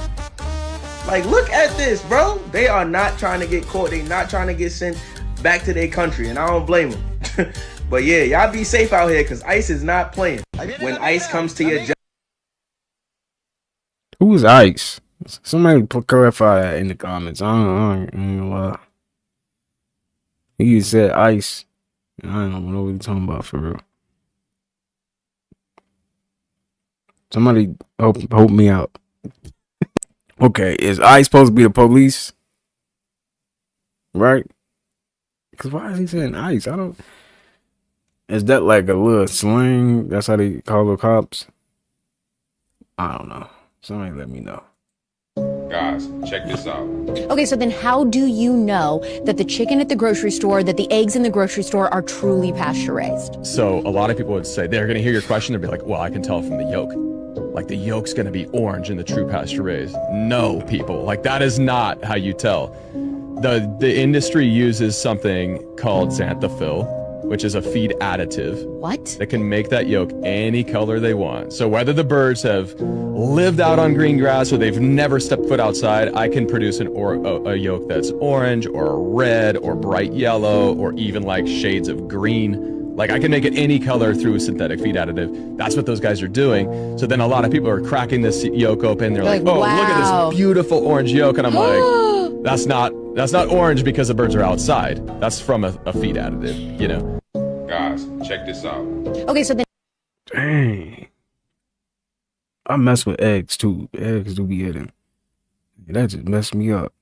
Like, look at this, bro. They are not trying to get caught. They not trying to get sent back to their country. And I don't blame them. But yeah, y'all be safe out here because ICE is not playing. When ICE comes to your job. Who is ICE? Somebody clarify that in the comments. I don't know. He said ICE. I don't know what you're talking about for real. Somebody help me out. Okay, is ICE supposed to be the police? Right? Because why is he saying ICE? I don't. Is that like a little slang? That's how they call the cops? I don't know. Somebody let me know. Guys, check this out. Okay, so then how do you know that the chicken at the grocery store, that the eggs in the grocery store are truly pasture raised? So a lot of people would say, they're going to hear your question, they'll be like, well, I can tell from the yolk. Like the yolk's going to be orange in the true pasture raised. No, people, like that is not how you tell. The industry uses something called xanthophyll, which is a feed additive. What? That can make that yolk any color they want. So whether the birds have lived out on green grass or they've never stepped foot outside, I can produce a yolk that's orange or red or bright yellow or even like shades of green. Like I can make it any color through a synthetic feed additive. That's what those guys are doing. So then a lot of people are cracking this yolk open. They're like, oh, wow. Look at this beautiful orange yolk. And I'm like, that's not orange because the birds are outside. That's from a feed additive, you know? Guys, check this out. Okay, so then. Dang. I mess with eggs too. Eggs do be hidden. That just messed me up.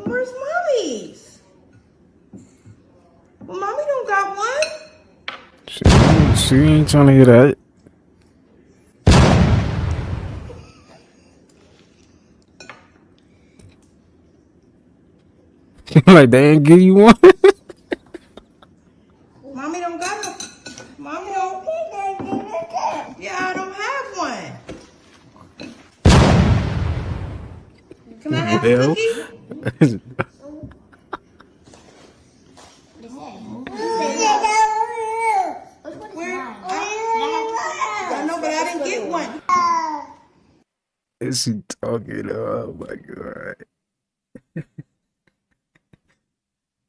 Where's mommy's? Well, mommy don't got one. She ain't trying to hear that. Like they ain't give you one. Mommy don't got no. Mommy don't. Yeah, I don't have one. Can I have a cookie? I know, but I didn't get one. Is he talking? Oh my god.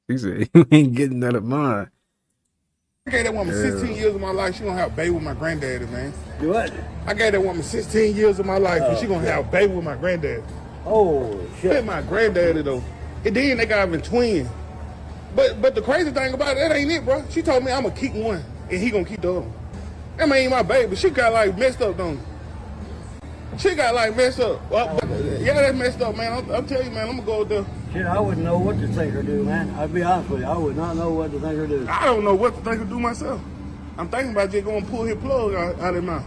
He said, you ain't getting none of mine. I gave that woman 16 years of my life. She gonna have a baby with my granddaddy, man. You what? I gave that woman 16 years of my life, and she gonna have a baby with my granddaddy. Oh, shit. With my granddaddy, though. And then they got him twins. But the crazy thing about it, that ain't it, bro. She told me I'm gonna keep one, and he gonna keep the other one. That ain't my baby. She got, like, messed up, don't she? She got, like, messed up. Well, yeah, that's messed up, man. I'm telling you, man, I'm gonna go there. Shit, I wouldn't know what to think or do, man. I'll be honest with you. I would not know what to think or do. I don't know what to think or do myself. I'm thinking about just going to pull his plug out of his mouth.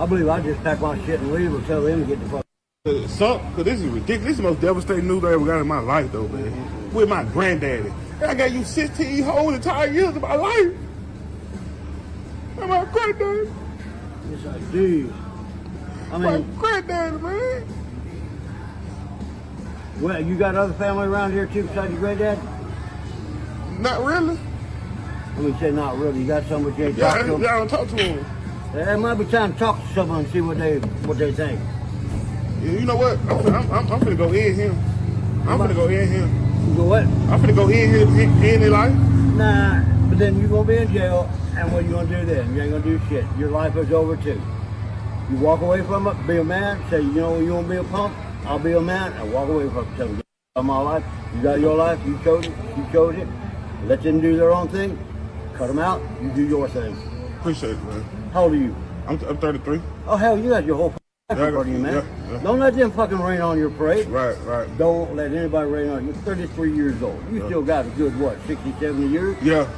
I believe I just pack my shit and leave or tell them to get the fuck. Because this is ridiculous. This is the most devastating news I ever got in my life, though, man. With my granddaddy. I got you 16 whole entire years of my life. And my granddaddy. Yes, I do. I mean, my granddaddy, man. Well, you got other family around here too besides your granddad? Not really. I mean, say not really. You got somebody you ain't talk to them? Yeah, I don't talk to them. It might be time to talk to someone and see what they think. Yeah, you know what? I'm finna go in him. I'm finna go in him. You go what? I'm finna go in their life. Nah, but then you gonna be in jail, and what you gonna do then? You ain't gonna do shit. Your life is over too. You walk away from it, be a man, say, you know, you wanna be a punk? I'll be a man and walk away from it. Tell them, get my life. You got your life. You chose it. You chose it. Let them do their own thing. Cut them out. You do your thing. Appreciate it, man. How old are you? I'm 33. Oh, hell, you got your whole life in front of you, man. Yeah. Don't let them fucking rain on your parade. Right. Don't let anybody rain on you. You're 33 years old. You still got a good, what, 60, 70 years? Yeah.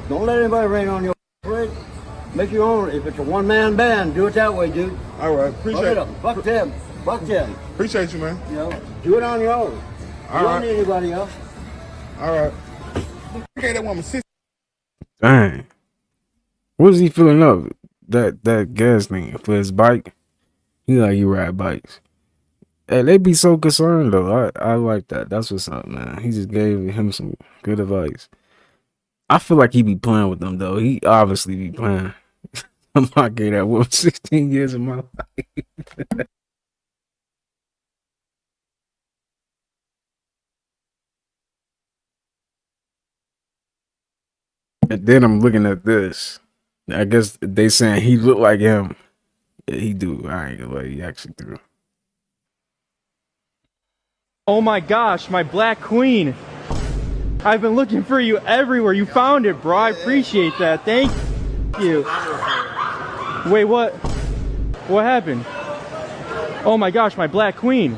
Don't let anybody rain on your parade. Make your own. If it's a one-man band, do it that way, dude. All right. Appreciate it. Fuck them. Fuck them. Appreciate you, man. You know, do it on your own. All don't need anybody else. All right. Okay, that woman 6. Dang. What is he filling up? That gas thing for his bike? He like you ride bikes. Hey, they be so concerned though. I like that. That's what's up, man. He just gave him some good advice. I feel like he be playing with them though. He obviously be playing. I'm not getting that woman 16 years of my life. And then I'm looking at this. I guess they saying he look like him. Yeah, he do. I ain't gonna lie, he actually do. Oh my gosh, my black queen. I've been looking for you everywhere. You found it, bro. I appreciate that. Thank you. Wait, what? What happened? Oh my gosh, my black queen.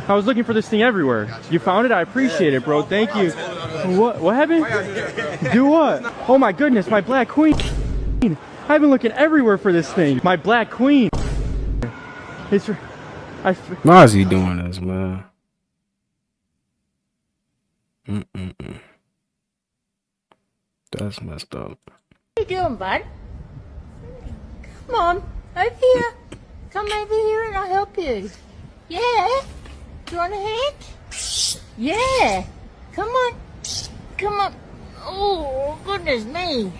I was looking for this thing everywhere. You found it? I appreciate it, bro. Thank you. What happened? Do what? Oh my goodness, my black queen. I've been looking everywhere for this thing. My black queen. Why is he doing this, man? That's messed up. What are you doing, bud? Come on, over here. Come over here and I'll help you. Yeah? Do you want a hand? Yeah. Come on. Come on. Oh, goodness me.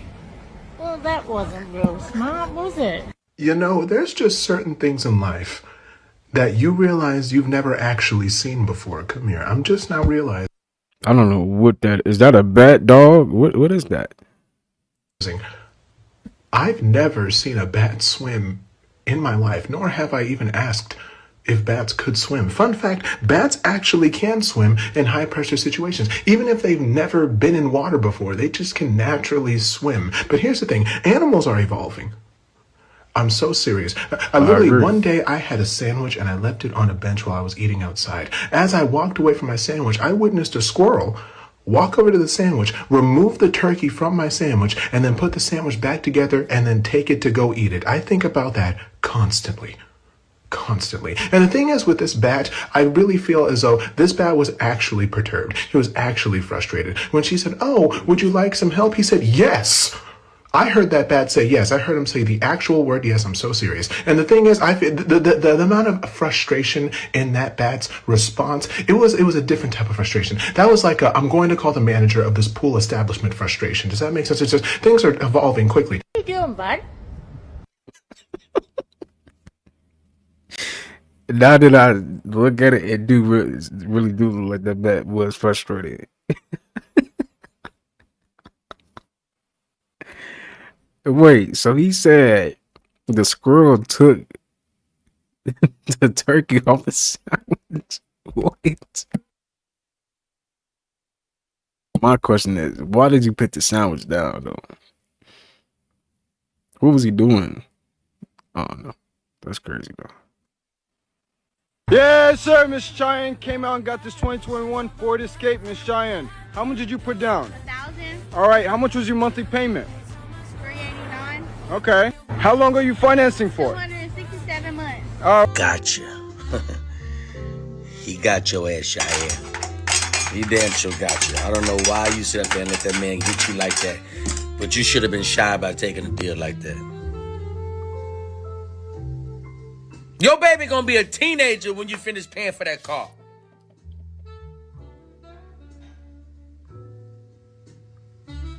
Well, that wasn't real smart, was it? You know, there's just certain things in life that you realize you've never actually seen before. Come here. I'm just now realizing. I don't know what that is. That a bat dog? What is that? I've never seen a bat swim in my life, nor have I even asked if bats could swim. Fun fact, bats actually can swim in high pressure situations. Even if they've never been in water before, they just can naturally swim. But here's the thing, animals are evolving. I'm so serious. I literally, one day I had a sandwich and I left it on a bench while I was eating outside. As I walked away from my sandwich, I witnessed a squirrel walk over to the sandwich, remove the turkey from my sandwich, and then put the sandwich back together and then take it to go eat it. I think about that constantly. Constantly. And the thing is with this bat, I really feel as though this bat was actually perturbed. He was actually frustrated. When she said, "Oh, would you like some help?" he said, "Yes." I heard that bat say yes. I heard him say the actual word yes. I'm so serious. And the thing is, I feel the amount of frustration in that bat's response, it was a different type of frustration. That was like I'm going to call the manager of this pool establishment frustration. Does that make sense? It's just things are evolving quickly. What are you doing, bud? Now that I look at it, it really do look like that bat was frustrated. Wait, so he said the squirrel took the turkey off the sandwich? What? My question is, why did you put the sandwich down, though? What was he doing? Oh, no. That's crazy, though. Yes, sir, Miss Cheyenne came out and got this 2021 Ford Escape, Miss Cheyenne. How much did you put down? $1,000. All right, how much was your monthly payment? $389. Okay. How long are you financing for? 267 months. Gotcha. He got your ass, Cheyenne. He damn sure got you. I don't know why you sit up there and let that man get you like that, but you should have been shy about taking a deal like that. Your baby gonna be a teenager when you finish paying for that car.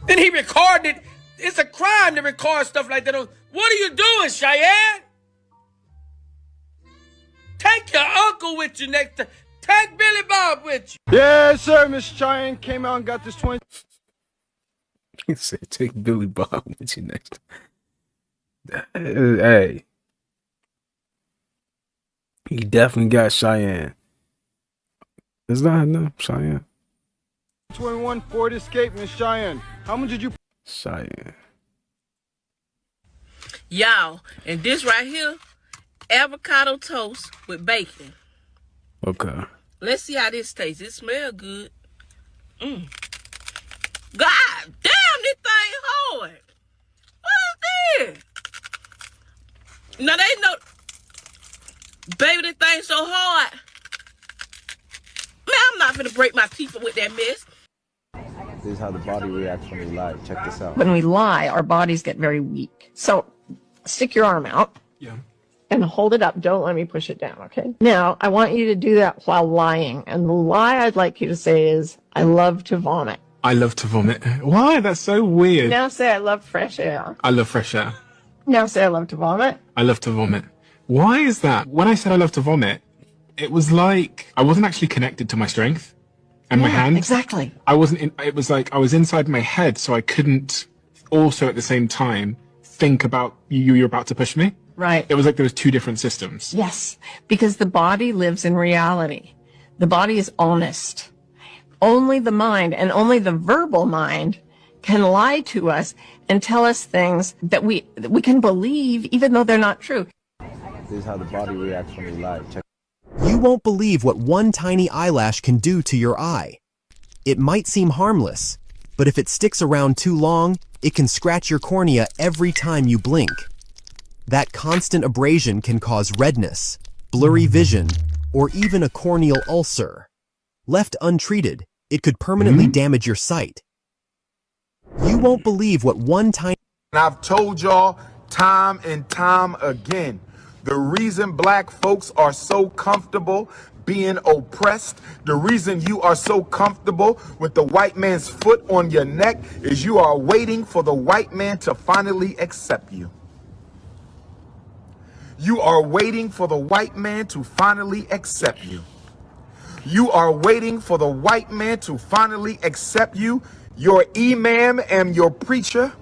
Then he recorded it. It's a crime to record stuff like that. What are you doing, Cheyenne? Take your uncle with you next time. Take Billy Bob with you. Yes, sir, Miss Cheyenne came out and got this 20. He said, take Billy Bob with you next time. Hey. He definitely got Cheyenne. Is that enough, Cheyenne? 21 Ford Escape, Miss Cheyenne. How much did you? Cheyenne. Y'all, and this right here, avocado toast with bacon. Okay. Let's see how this tastes. It smells good. God damn, this thing hard. What is this? Now they know, baby, this thing so hard. Man, I'm not finna break my teeth with that mess. This is how the body reacts when we lie. Check this out. When we lie, our bodies get very weak. So stick your arm out. Yeah. And hold it up. Don't let me push it down, okay? Now, I want you to do that while lying. And the lie I'd like you to say is, I love to vomit. I love to vomit. Why? That's so weird. Now say, I love fresh air. I love fresh air. Now say, I love to vomit. I love to vomit. Why is that? When I said I love to vomit, it was like I wasn't actually connected to my strength and my hands. Exactly. I wasn't in, it was like I was inside my head, so I couldn't also at the same time think about you're about to push me. Right. It was like there was two different systems. Yes, because the body lives in reality. The body is honest. Only the mind, and only the verbal mind, can lie to us and tell us things that we can believe even though they're not true. This is how the body reacts when we lie. Check. You You won't believe what one tiny eyelash can do to your eye. It might seem harmless, but if it sticks around too long, it can scratch your cornea every time you blink. That constant abrasion can cause redness, blurry vision, or even a corneal ulcer. Left untreated, it could permanently damage your sight. You won't believe what one tiny... I've told y'all time and time again, the reason black folks are so comfortable being oppressed, the reason you are so comfortable with the white man's foot on your neck is you are waiting for the white man to finally accept you. You are waiting for the white man to finally accept you. You are waiting for the white man to finally accept you. Your imam and your preacher,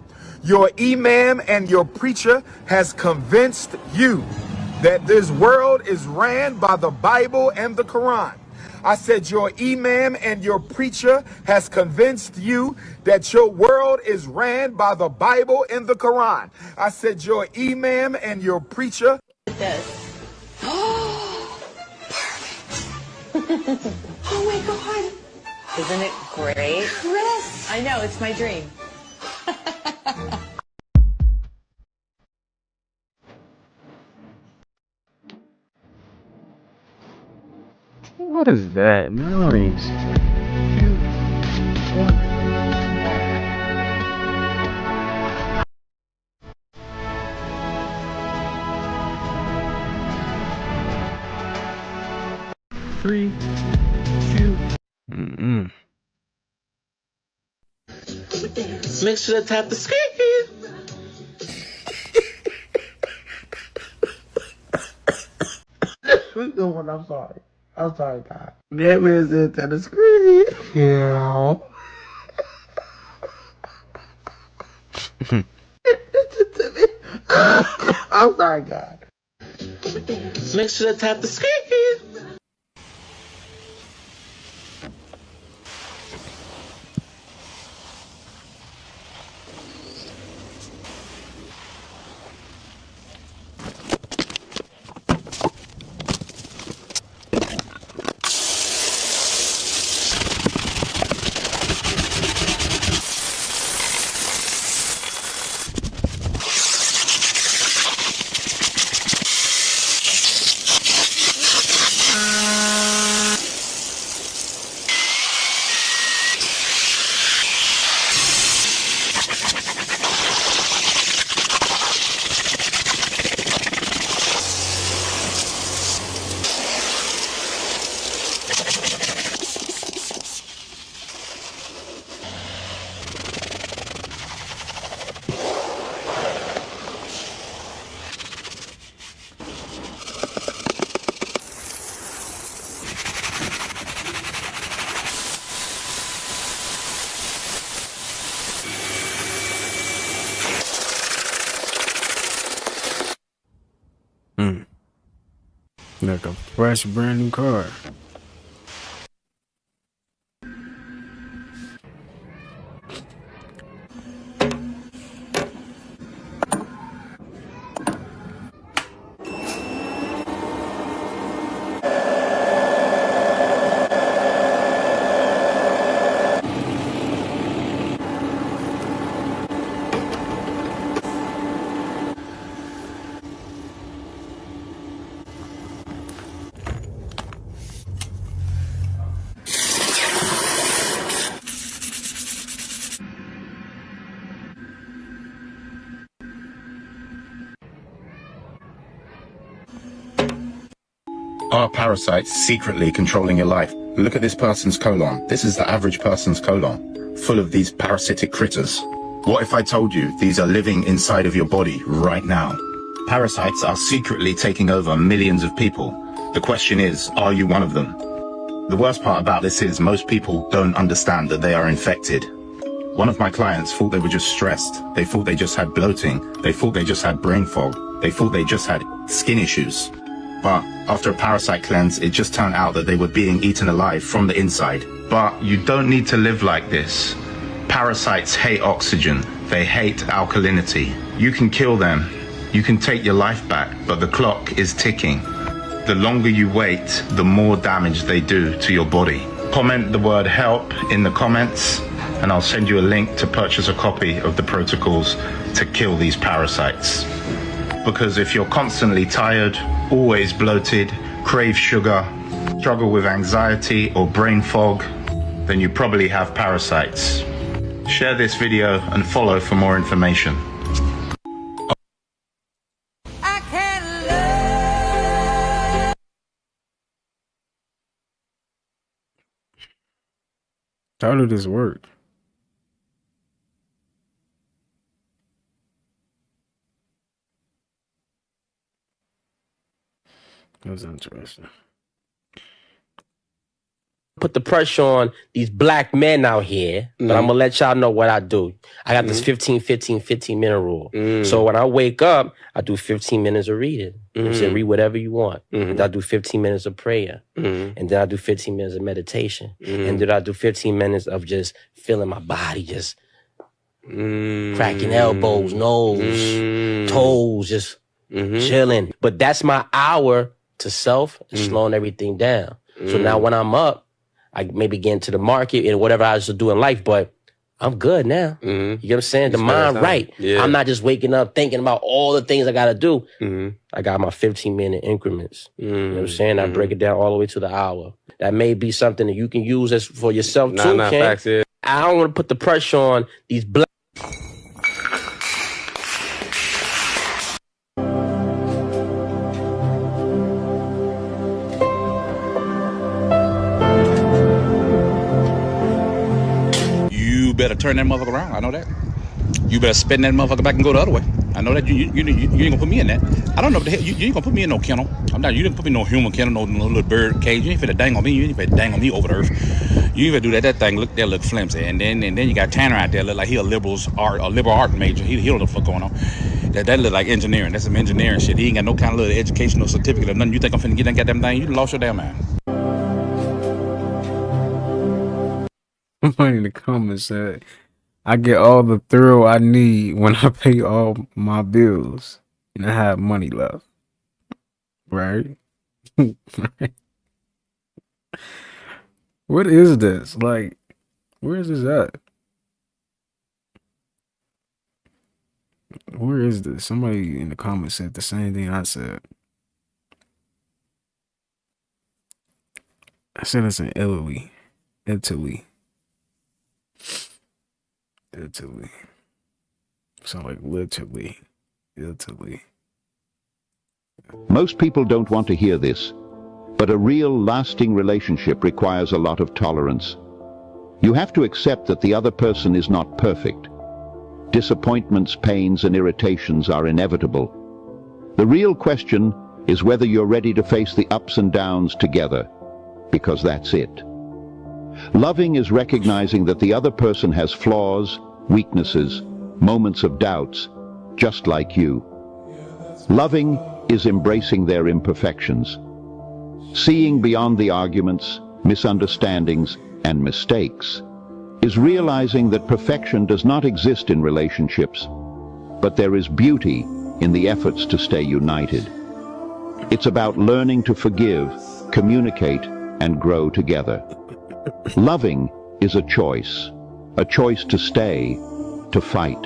has convinced you that this world is ran by the Bible and the Quran. I said your imam and your preacher has convinced you that your world is ran by the Bible and the Quran. I said your imam and your preacher. Oh, perfect. Oh my God. Isn't it great? Chris. I know, it's my dream. What is that? Memories. 3, 2. Make sure to tap the screen. I'm sorry. I'm sorry, God. That man said tap the screen. Yeah. I'm sorry, God. Make sure to tap the screen. Like a fresh brand new car. Are parasites secretly controlling your life? Look at this person's colon. This is the average person's colon, full of these parasitic critters. What if I told you these are living inside of your body right now? Parasites are secretly taking over millions of people. The question is, are you one of them? The worst part about this is most people don't understand that they are infected. One of my clients thought they were just stressed. They thought they just had bloating. They thought they just had brain fog. They thought they just had skin issues. But after a parasite cleanse, it just turned out that they were being eaten alive from the inside. But you don't need to live like this. Parasites hate oxygen. They hate alkalinity. You can kill them. You can take your life back, but the clock is ticking. The longer you wait, the more damage they do to your body. Comment the word help in the comments, and I'll send you a link to purchase a copy of the protocols to kill these parasites. Because if you're constantly tired, always bloated, crave sugar, struggle with anxiety or brain fog, then you probably have parasites. Share this video and follow for more information. How did this work? That was interesting. Put the pressure on these black men out here, but I'm gonna let y'all know what I do. I got this 15-15-15-minute rule. So when I wake up, I do 15 minutes of reading. Read whatever you want. And I do 15 minutes of prayer. And then I do 15 minutes of meditation. And then I do 15 minutes of just feeling my body, just cracking elbows, nose, toes, just chilling. But that's my hour to self and slowing everything down. So now when I'm up, I maybe get into the market and whatever I used to do in life, but I'm good now. You know what I'm saying? The mind right. Yeah. I'm not just waking up thinking about all the things I got to do. I got my 15-minute increments. You know what I'm saying? I break it down all the way to the hour. That may be something that you can use as for yourself too, Ken. Facts, yeah. I don't want to put the pressure on these black. You better turn that motherfucker around. I know that. You better spin that motherfucker back and go the other way. I know that. You ain't gonna put me in that. I don't know what the hell. You ain't gonna put me in no kennel. I'm not. You didn't put me in no human kennel, no little bird cage. You ain't finna dang on me. You ain't finna dang on me over the earth. You even do that. That thing look flimsy. And then you got Tanner out there look like he a liberal art major. He don't know what the fuck going on. That look like engineering. That's some engineering shit. He ain't got no kind of little educational certificate or nothing. You think I'm finna get that goddamn thing? You lost your damn mind. Somebody in the comments said, I get all the thrill I need when I pay all my bills and I have money left. Right? Right. What is this? Like, where is this at? Where is this? Somebody in the comments said the same thing I said. I said it's in Italy. Italy. Sound like literally. Italy. Most people don't want to hear this, but a real lasting relationship requires a lot of tolerance. You have to accept that the other person is not perfect. Disappointments, pains, and irritations are inevitable. The real question is whether you're ready to face the ups and downs together, because that's it. Loving is recognizing that the other person has flaws, weaknesses, moments of doubts, just like you. Loving is embracing their imperfections. Seeing beyond the arguments, misunderstandings, and mistakes is realizing that perfection does not exist in relationships, but there is beauty in the efforts to stay united. It's about learning to forgive, communicate, and grow together. Loving is a choice to stay, to fight.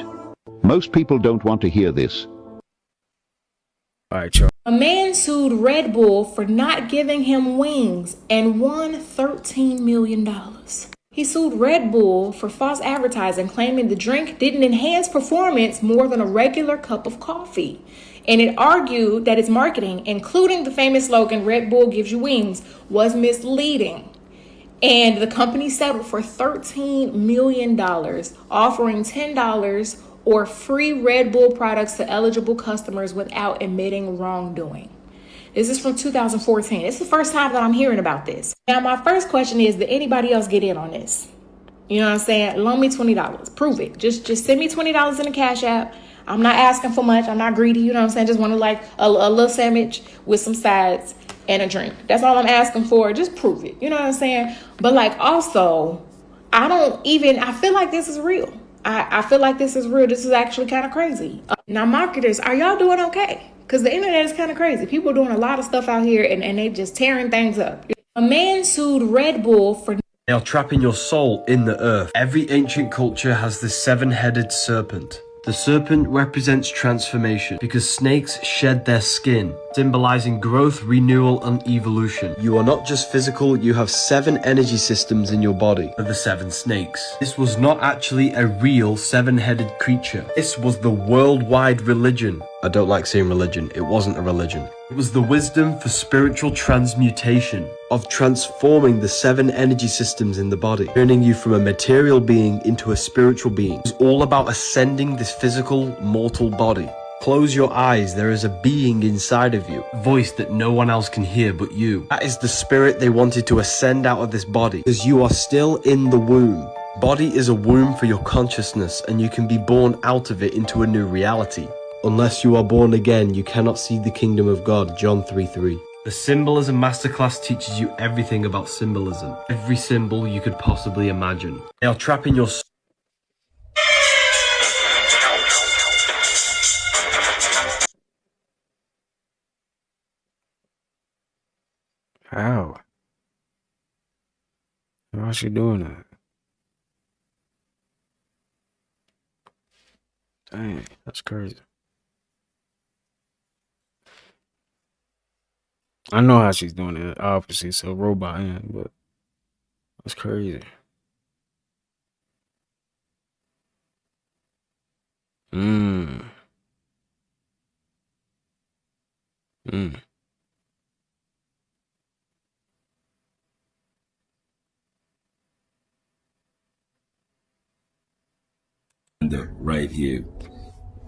Most people don't want to hear this. All right, y'all. A man sued Red Bull for not giving him wings and won $13 million. He sued Red Bull for false advertising, claiming the drink didn't enhance performance more than a regular cup of coffee. And it argued that its marketing, including the famous slogan, Red Bull gives you wings, was misleading. And the company settled for $13 million, offering $10 or free Red Bull products to eligible customers without admitting wrongdoing. This is from 2014. It's the first time that I'm hearing about this. Now, my first question is, did anybody else get in on this? You know what I'm saying? Loan me $20. Prove it. Just send me $20 in the Cash App. I'm not asking for much. I'm not greedy. You know what I'm saying? Just want to like a little sandwich with some sides and a drink. That's all I'm asking for. Just prove it. You know what I'm saying? But like also, I feel like this is real. I feel like this is real. This is actually kind of crazy. Now, marketers, are y'all doing okay? Because the internet is kind of crazy. People are doing a lot of stuff out here and they just tearing things up. A man sued Red Bull for... They are trapping your soul in the earth. Every ancient culture has the seven-headed serpent. The serpent represents transformation because snakes shed their skin, symbolizing growth, renewal, and evolution. You are not just physical, you have 7 energy systems in your body. The 7 snakes. This was not actually a real 7-headed creature. This was the worldwide religion. I don't like saying religion. It wasn't a religion. It was the wisdom for spiritual transmutation, of transforming the 7 energy systems in the body, turning you from a material being into a spiritual being. It's all about ascending this physical, mortal body. Close your eyes, there is a being inside of you, a voice that no one else can hear but you. That is the spirit they wanted to ascend out of this body, because you are still in the womb. Body is a womb for your consciousness, and you can be born out of it into a new reality. Unless you are born again, you cannot see the kingdom of God, John 3:3. The Symbolism Masterclass teaches you everything about symbolism. Every symbol you could possibly imagine. They are trapping your soul. How? How's she doing that? Dang, that's crazy. I know how she's doing it. Obviously, it's a robot hand, but that's crazy. Mm. Right here.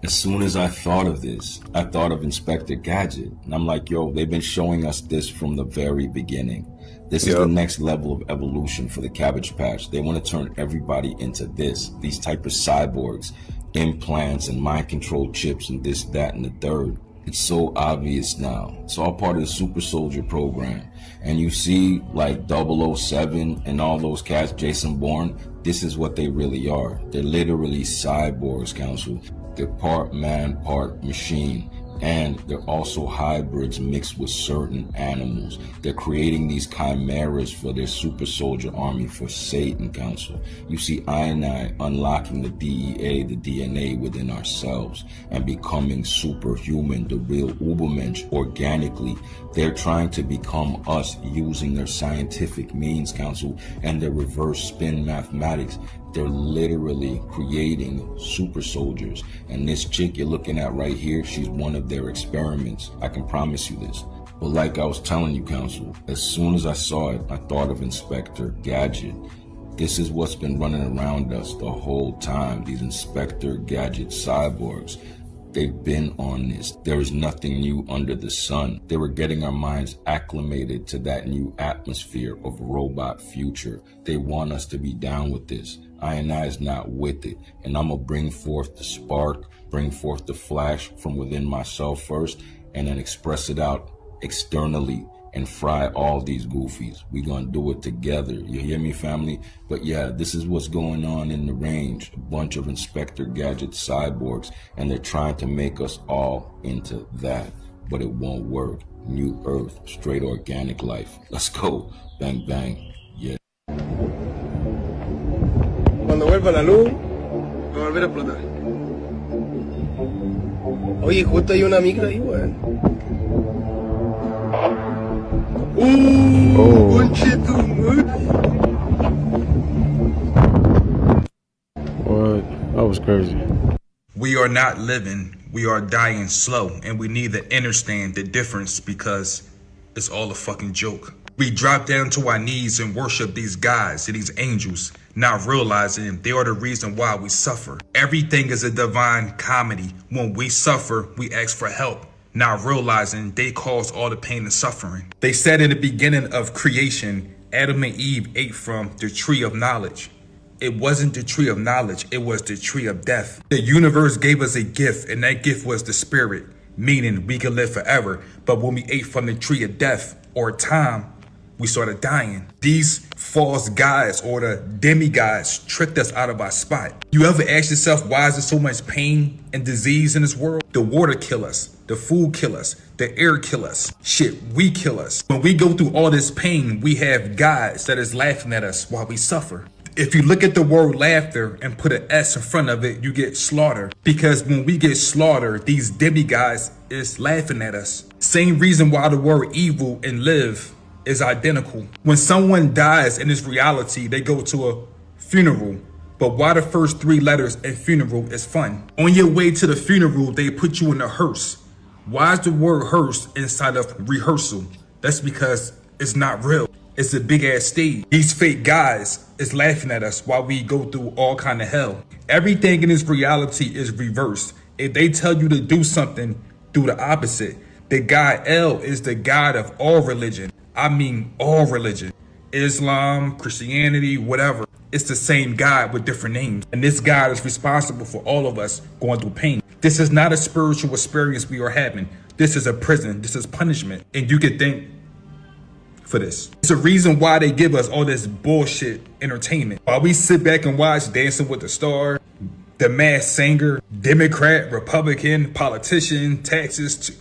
As soon as I thought of this, I thought of Inspector Gadget. And I'm like, yo, they've been showing us this from the very beginning. This is the next level of evolution for the Cabbage Patch. They want to turn everybody into these type of cyborgs, implants and mind control chips and this, that, and the third. It's so obvious now. It's all part of the Super Soldier program. And you see like 007 and all those cats, Jason Bourne, this is what they really are. They're literally cyborgs, Council. They're part man, part machine. And they're also hybrids mixed with certain animals. They're creating these chimeras for their super soldier army for Satan, Council. You see I unlocking the DEA, the DNA within ourselves, and becoming superhuman, the real Ubermensch, organically. They're trying to become us using their scientific means, Council, and their reverse spin mathematics. They're literally creating super soldiers. And this chick you're looking at right here, she's one of their experiments. I can promise you this. But like I was telling you, Council, as soon as I saw it, I thought of Inspector Gadget. This is what's been running around us the whole time, these Inspector Gadget cyborgs. They've been on this. There is nothing new under the sun. They were getting our minds acclimated to that new atmosphere of robot future. They want us to be down with this. I is not with it. And I'm gonna bring forth the spark, bring forth the flash from within myself first, and then express it out externally and fry all these goofies. We gonna do it together. You hear me, family? But yeah, this is what's going on in the range. A bunch of Inspector Gadget cyborgs, and they're trying to make us all into that. But it won't work. New Earth, straight organic life. Let's go. Bang, bang. Yeah. Cuando vuelva la luz, va a volver a explotar. Oye, justo hay una micro ahí, weón. What? That was crazy. We are not living, we are dying slow, and we need to understand the difference because it's all a fucking joke. We drop down to our knees and worship these guys and these angels, not realizing they are the reason why we suffer. Everything is a divine comedy. When we suffer, we ask for help, not realizing they cause all the pain and suffering. They said in the beginning of creation, Adam and Eve ate from the tree of knowledge. It wasn't the tree of knowledge, it was the tree of death. The universe gave us a gift, and that gift was the spirit, meaning we could live forever. But when we ate from the tree of death or time, we started dying. These false gods or the demigods tricked us out of our spot. You ever ask yourself, why is there so much pain and disease in this world? The water kill us, the food kill us, the air kill us, shit, we kill us. When we go through all this pain, we have gods that is laughing at us while we suffer. If you look at the word laughter and put an S in front of it, you get slaughter. Because when we get slaughtered, these demigods is laughing at us. Same reason why the word evil and live is identical. When someone dies in this reality, they go to a funeral. But why the first 3 letters in funeral is fun? On your way to the funeral, they put you in a hearse. Why is the word hearse inside of rehearsal? That's because it's not real. It's a big ass stage. These fake guys is laughing at us while we go through all kind of hell. Everything in this reality is reversed. If they tell you to do something, do the opposite. The God El is the God of all religion. I mean all religion. Islam, Christianity, whatever. It's the same God with different names. And this God is responsible for all of us going through pain. This is not a spiritual experience we are having. This is a prison. This is punishment. And you can think for this. It's a reason why they give us all this bullshit entertainment. While we sit back and watch Dancing with the Stars, The Masked Singer, Democrat, Republican, politician, taxes,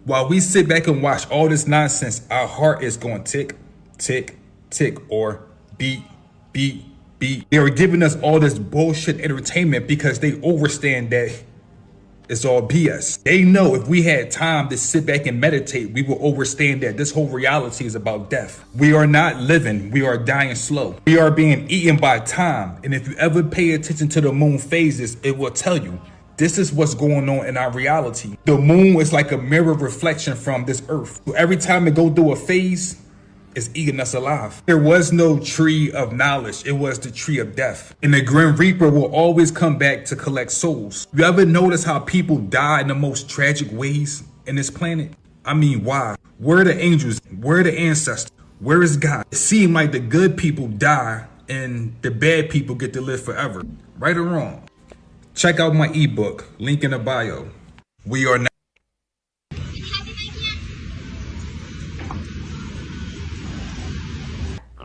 while we sit back and watch all this nonsense, our heart is going tick, tick, tick, or beat, beat, beat. They are giving us all this bullshit entertainment because they understand that it's all BS. They know if we had time to sit back and meditate, we will understand that this whole reality is about death. We are not living, we are dying slow. We are being eaten by time. And if you ever pay attention to the moon phases, it will tell you this is what's going on in our reality. The moon is like a mirror reflection from this earth. So every time it go through a phase, it's eating us alive. There was no tree of knowledge. It was the tree of death. And the Grim Reaper will always come back to collect souls. You ever notice how people die in the most tragic ways in this planet? I mean, why? Where are the angels? Where are the ancestors? Where is God? It seems like the good people die and the bad people get to live forever. Right or wrong? Check out my ebook, link in the bio. We are not.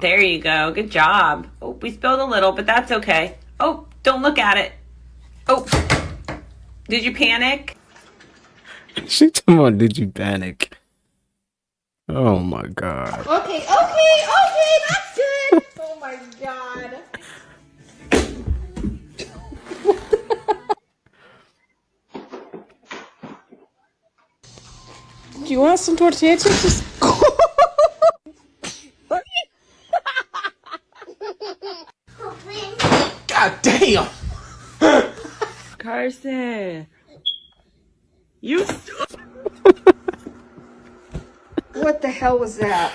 There you go. Good job. Oh, we spilled a little, but that's okay. Oh, don't look at it. Oh, did you panic? She talking about, did you panic? Oh my God. Okay, that's good. Oh my God. Do you want some tortilla chips? God damn! Carson, you. What the hell was that?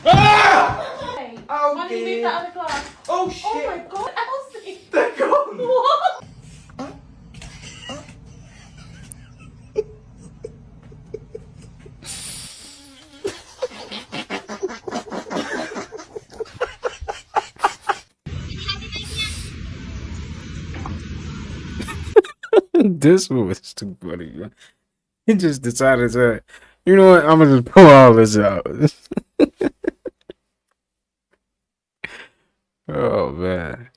Oh, Honey, leave the other glass. Oh shit! Oh my God, Elsie! What? This was too funny, man. He just decided to, you know what, I'm gonna just pull all this out. Oh man.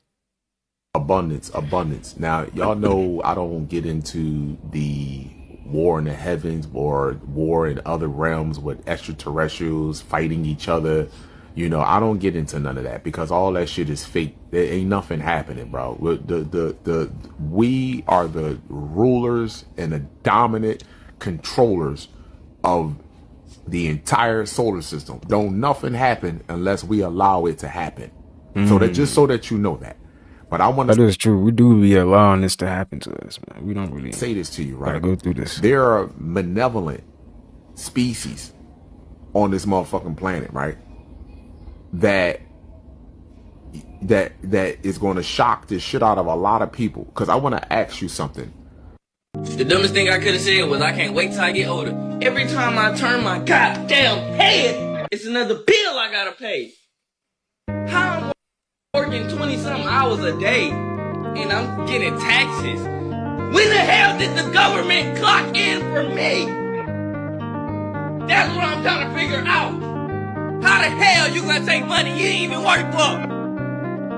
Abundance. Now, y'all know I don't get into the war in the heavens or war in other realms with extraterrestrials fighting each other. You know, I don't get into none of that because all that shit is fake. There ain't nothing happening, bro. We are the rulers and the dominant controllers of the entire solar system. Don't nothing happen unless we allow it to happen. So that just so that you know that. But I want to. That is true. We do be allowing this to happen to us, man. We don't really say this to you, right? Gotta go through this. There are malevolent species on this motherfucking planet, right? That is going to shock the shit out of a lot of people. Because I want to ask you something. The dumbest thing I could have said was I can't wait till I get older. Every time I turn my goddamn head, it's another bill I gotta pay. How am I working 20-something hours a day and I'm getting taxes? When the hell did the government clock in for me? That's what I'm trying to figure out. How the hell you gonna take money you didn't even work for?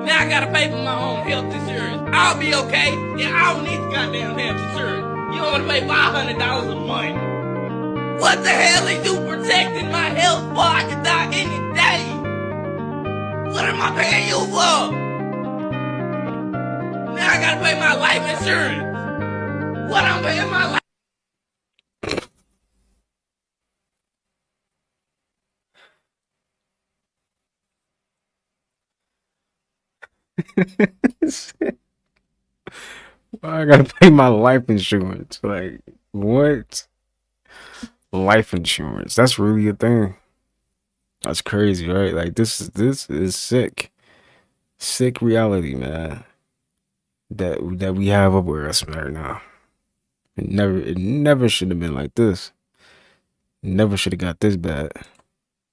Now I gotta pay for my own health insurance. I'll be okay. Yeah, I don't need the goddamn health insurance. You don't wanna pay $500 a month. What the hell is you protecting my health for? I could die any day. What am I paying you for? Now I gotta pay my life insurance. What I'm paying my life. I gotta pay my life insurance. Like, what? Life insurance. That's really a thing. That's crazy, right? Like, this is sick. Sick reality, man. That we have over us right now. It never should have been like this. Never should have got this bad.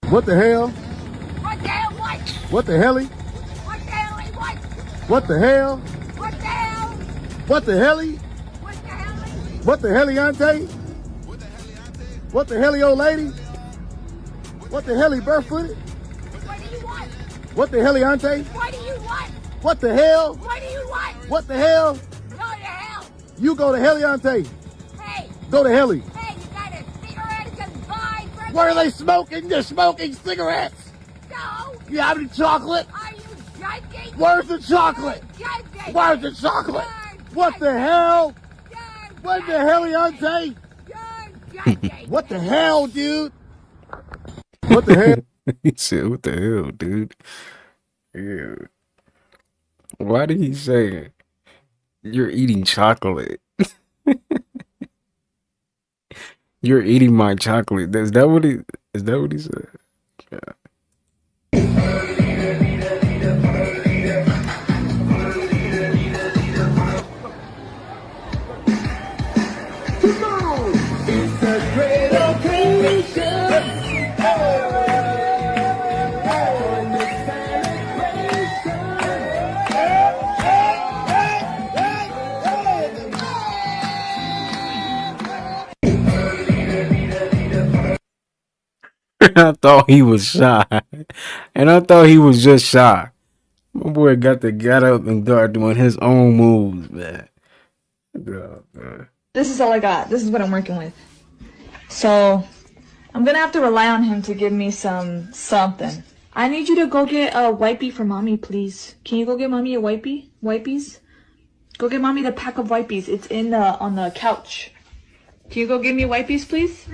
What the hell? What the hell? What? What the hell? What the hell? What? What the hell? What the hell? What the hell? What the hell? What the hell, auntie? What the hell, old lady? What the hell, barefooted? What do you want? What the hell, auntie? What do you want? What the hell? What do you want? What the hell? Go to hell. You go to hell, auntie. Hey. Go to hell. Hey, you got a cigarette to buy for What are they smoking? They're smoking cigarettes. No. You have any chocolate? Are you joking? Where's the chocolate? Joking. Where's the chocolate? What the hell? What the hell, auntie? What the hell, dude? What the hell? He said, what the hell, dude? Yeah. Why did he say you're eating chocolate? You're eating my chocolate. Is that what he said? Yeah. It's a great occasion. I thought he was shy. And I thought he was just shy. My boy got up and start doing his own moves, man. God. This is all I got. This is what I'm working with. So, I'm gonna have to rely on him to give me something. I need you to go get a wipey for mommy, please. Can you go get mommy a wipey? Wipies? Go get mommy the pack of wipies. It's on the couch. Can you go get me wipies, please?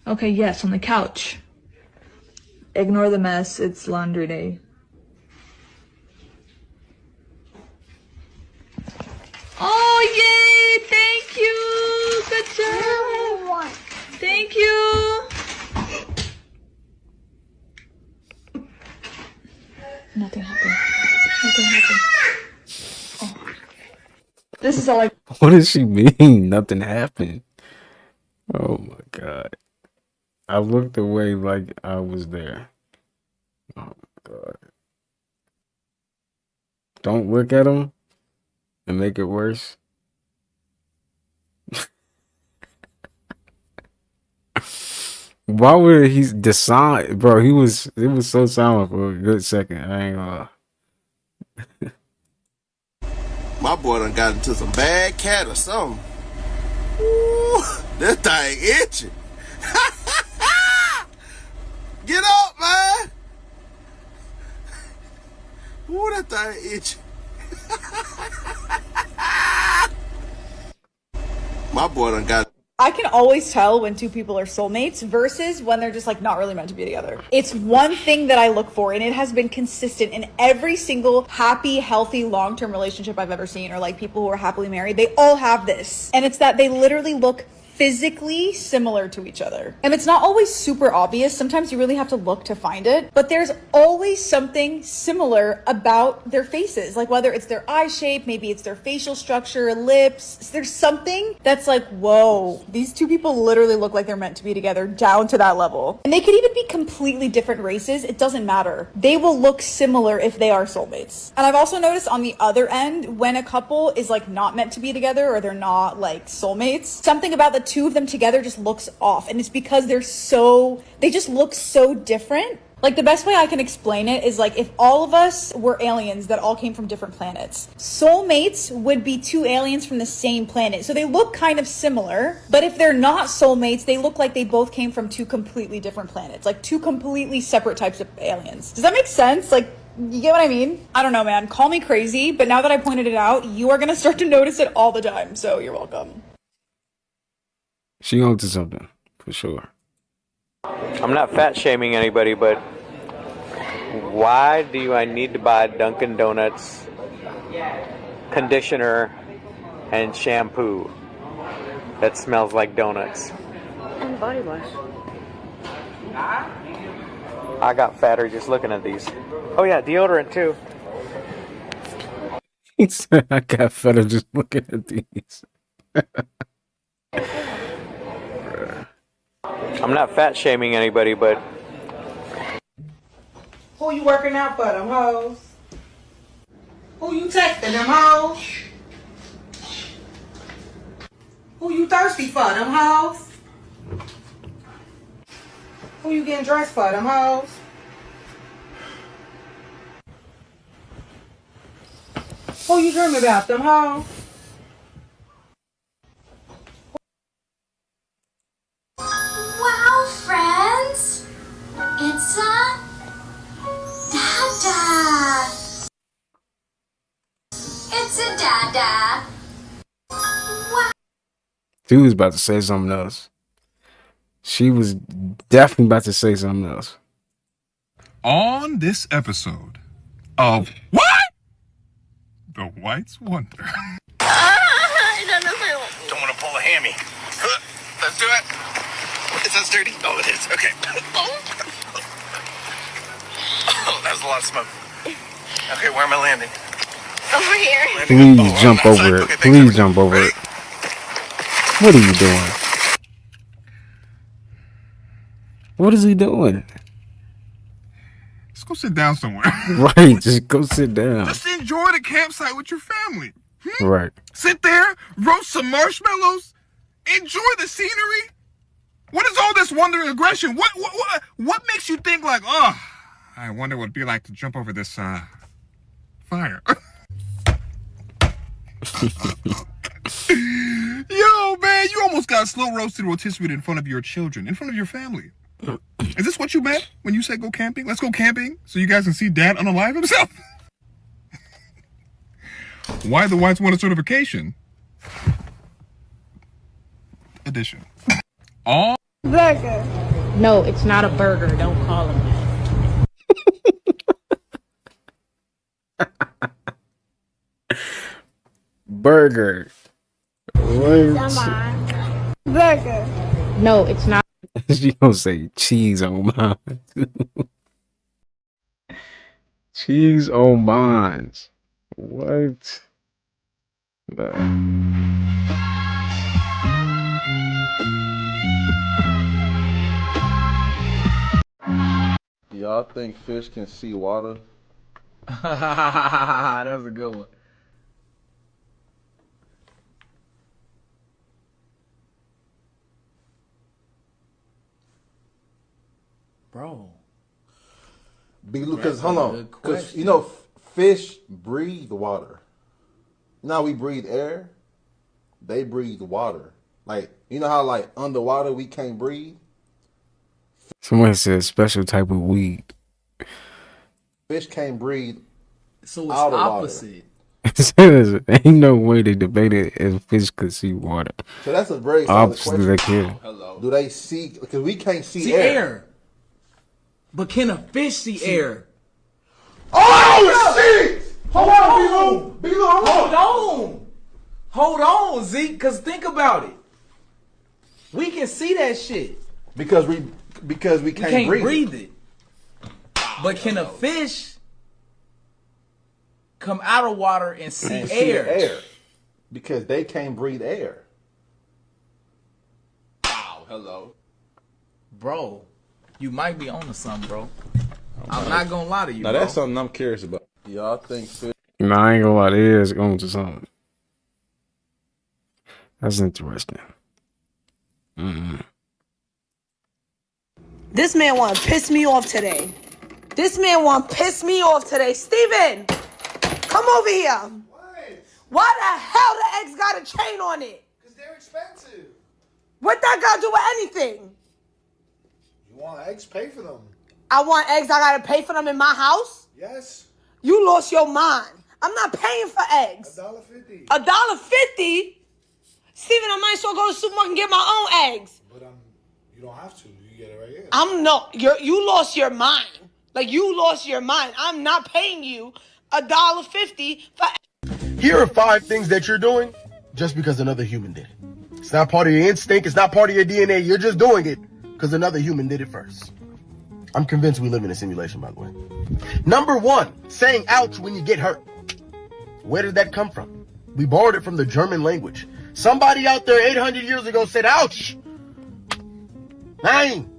Okay, yes, on the couch. Ignore the mess. It's laundry day. Oh, yay! Thank you! Good job! Thank you! Nothing happened. Nothing happened. Oh. This is all I... What does she mean? Nothing happened. Oh my God. I looked away like I was there. Oh my God. Don't look at him and make it worse. Why would he decide, bro? It was so silent for a good second. I ain't gonna lie. My boy done got into some bad cat or something. Ooh, that thing itching. Get up, man. Ooh, that thing itching. My boy done got... I can always tell when two people are soulmates versus when they're just like not really meant to be together. It's one thing that I look for, and it has been consistent in every single happy, healthy, long-term relationship I've ever seen, or like people who are happily married. They all have this, and it's that they literally look physically similar to each other. And it's not always super obvious. Sometimes you really have to look to find it, but there's always something similar about their faces. Like whether it's their eye shape, maybe it's their facial structure, lips. There's something that's like, whoa, these two people literally look like they're meant to be together, down to that level. And they could even be completely different races. It doesn't matter. They will look similar if they are soulmates. And I've also noticed on the other end, when a couple is like not meant to be together, or they're not like soulmates, something about the two of them together just looks off, and it's because they just look so different. Like, the best way I can explain it is like if all of us were aliens that all came from different planets. Soulmates would be two aliens from the same planet. So they look kind of similar, but if they're not soulmates, they look like they both came from two completely different planets. Like two completely separate types of aliens. Does that make sense? Like, you get what I mean? I don't know, man. Call me crazy, but now that I pointed it out, you are gonna start to notice it all the time. So you're welcome. She onto something, for sure. I'm not fat shaming anybody, but why do I need to buy Dunkin' Donuts conditioner and shampoo that smells like donuts? And body wash. I got fatter just looking at these. Oh yeah, deodorant too. He said, I got fatter just looking at these. I'm not fat shaming anybody, but who you working out for, them hoes? Who you texting, them hoes? Who you thirsty for, them hoes? Who you getting dressed for, them hoes? Who you dreaming about, them hoes? Wow, friends! It's a Dada! It's a Dada! Wow! She was about to say something else. She was definitely about to say something else. On this episode of What? The Whites Wonder. I don't know if I want. Don't want to pull a hammy. Let's do it. Is that sturdy? Oh, it is. Okay. Oh, that was a lot of smoke. Okay, where am I landing? Over here. Please jump over it. Okay, Please jump over it. What are you doing? What is he doing? Let's go sit down somewhere. Right, just go sit down. Just enjoy the campsite with your family. Right. Sit there, roast some marshmallows, enjoy the scenery. What is all this wandering aggression? What makes you think like, oh, I wonder what it'd be like to jump over this fire? Yo, man, you almost got slow roasted rotisserie in front of your children, in front of your family. Is this what you meant when you said go camping? Let's go camping so you guys can see Dad unalive himself. Why the Whites want a certification? Edition. All Burger. No, it's not a burger. Don't call him that. Burger. What? Burger. No, it's not. She gonna say cheese on mine. Cheese on mine. What? Y'all think fish can see water? That's a good one. Bro. Because, hold on. Because, you know, fish breathe water. Now we breathe air. They breathe water. Like, you know how, like, underwater we can't breathe? Someone said special type of weed. Fish can't breathe. So it's out of opposite. Ain't no way they debated if fish could see water. So that's a very solid opposite they can. question. Do they see? Because we can't see, See air. But can a fish see air? Oh, shit! Hold on, B-Lou. Hold on, Zeke, because think about it. We can see that shit. Because we can't breathe it. But can a fish come out of water and see air? Because they can't breathe air. Wow, hello. Bro, you might be onto something, bro. I'm not gonna lie to you, Now, bro. that's something I'm curious about. Y'all think fish... Nah, I ain't gonna lie, it is going to something. That's interesting. This man want to piss me off today. This man want to piss me off today. Steven, come over here. What? Why the hell the eggs got a chain on it? Because they're expensive. What that got to do with anything? You want eggs? Pay for them. I want eggs. I got to pay for them in my house? Yes. You lost your mind. I'm not paying for eggs. $1.50. $1.50? Steven, I might as well go to the supermarket and get my own eggs. But you don't have to. You get it right here. You lost your mind. Like, you lost your mind. I'm not paying you $1.50 for eggs. Here are 5 things that you're doing just because another human did it. It's not part of your instinct. It's not part of your DNA. You're just doing it because another human did it first. I'm convinced we live in a simulation, by the way. Number 1, saying ouch when you get hurt. Where did that come from? We borrowed it from the German language. Somebody out there 800 years ago said ouch. Nein.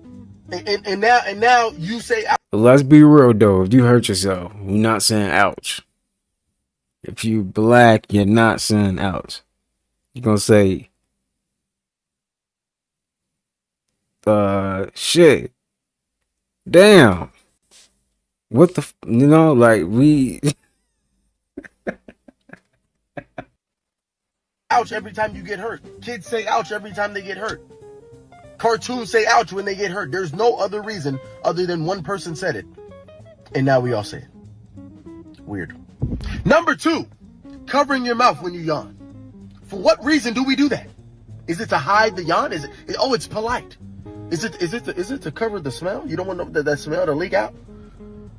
And now you say ouch. Let's be real though. If you hurt yourself, you're not saying ouch. If you black, you're not saying ouch. You're gonna say shit. Damn. What the like we ouch every time you get hurt. Kids say ouch every time they get hurt. Cartoons say ouch when they get hurt. There's no other reason other than one person said it. And now we all say it. Weird. Number 2, covering your mouth when you yawn. For what reason do we do that? Is it to hide the yawn? Is it? Oh, it's polite. Is it to cover the smell? You don't want that smell to leak out?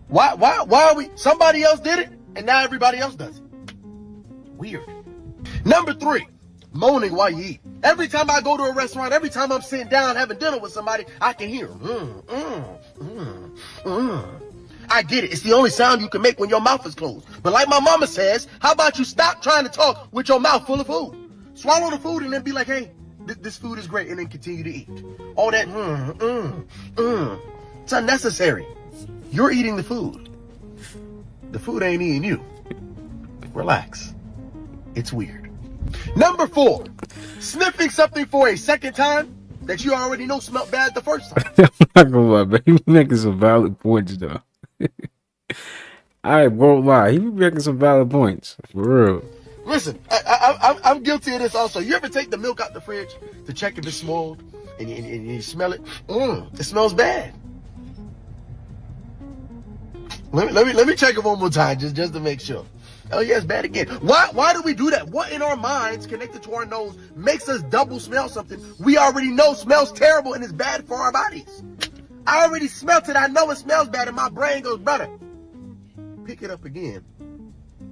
Why are we? Somebody else did it, and now everybody else does it. Weird. Number 3, moaning while you eat. Every time I go to a restaurant, every time I'm sitting down having dinner with somebody, I can hear I get it. It's the only sound you can make when your mouth is closed. But like my mama says, how about you stop trying to talk with your mouth full of food? Swallow the food and then be like, hey, this food is great, and then continue to eat. All that it's unnecessary. You're eating the food. The food ain't eating you. Relax. It's weird. Number 4, sniffing something for a second time that you already know smelled bad the first time. I'm not gonna lie, but he making some valid points though. I won't lie, he be making some valid points for real. Listen, I'm guilty of this also. You ever take the milk out the fridge to check if it's spoiled and you smell it? It smells bad. Let me check it one more time just to make sure. Oh yeah, it's bad again. Why do we do that? What in our minds connected to our nose makes us double smell something we already know smells terrible and is bad for our bodies? I already smelt it. I know it smells bad, and my brain goes, brother, pick it up again,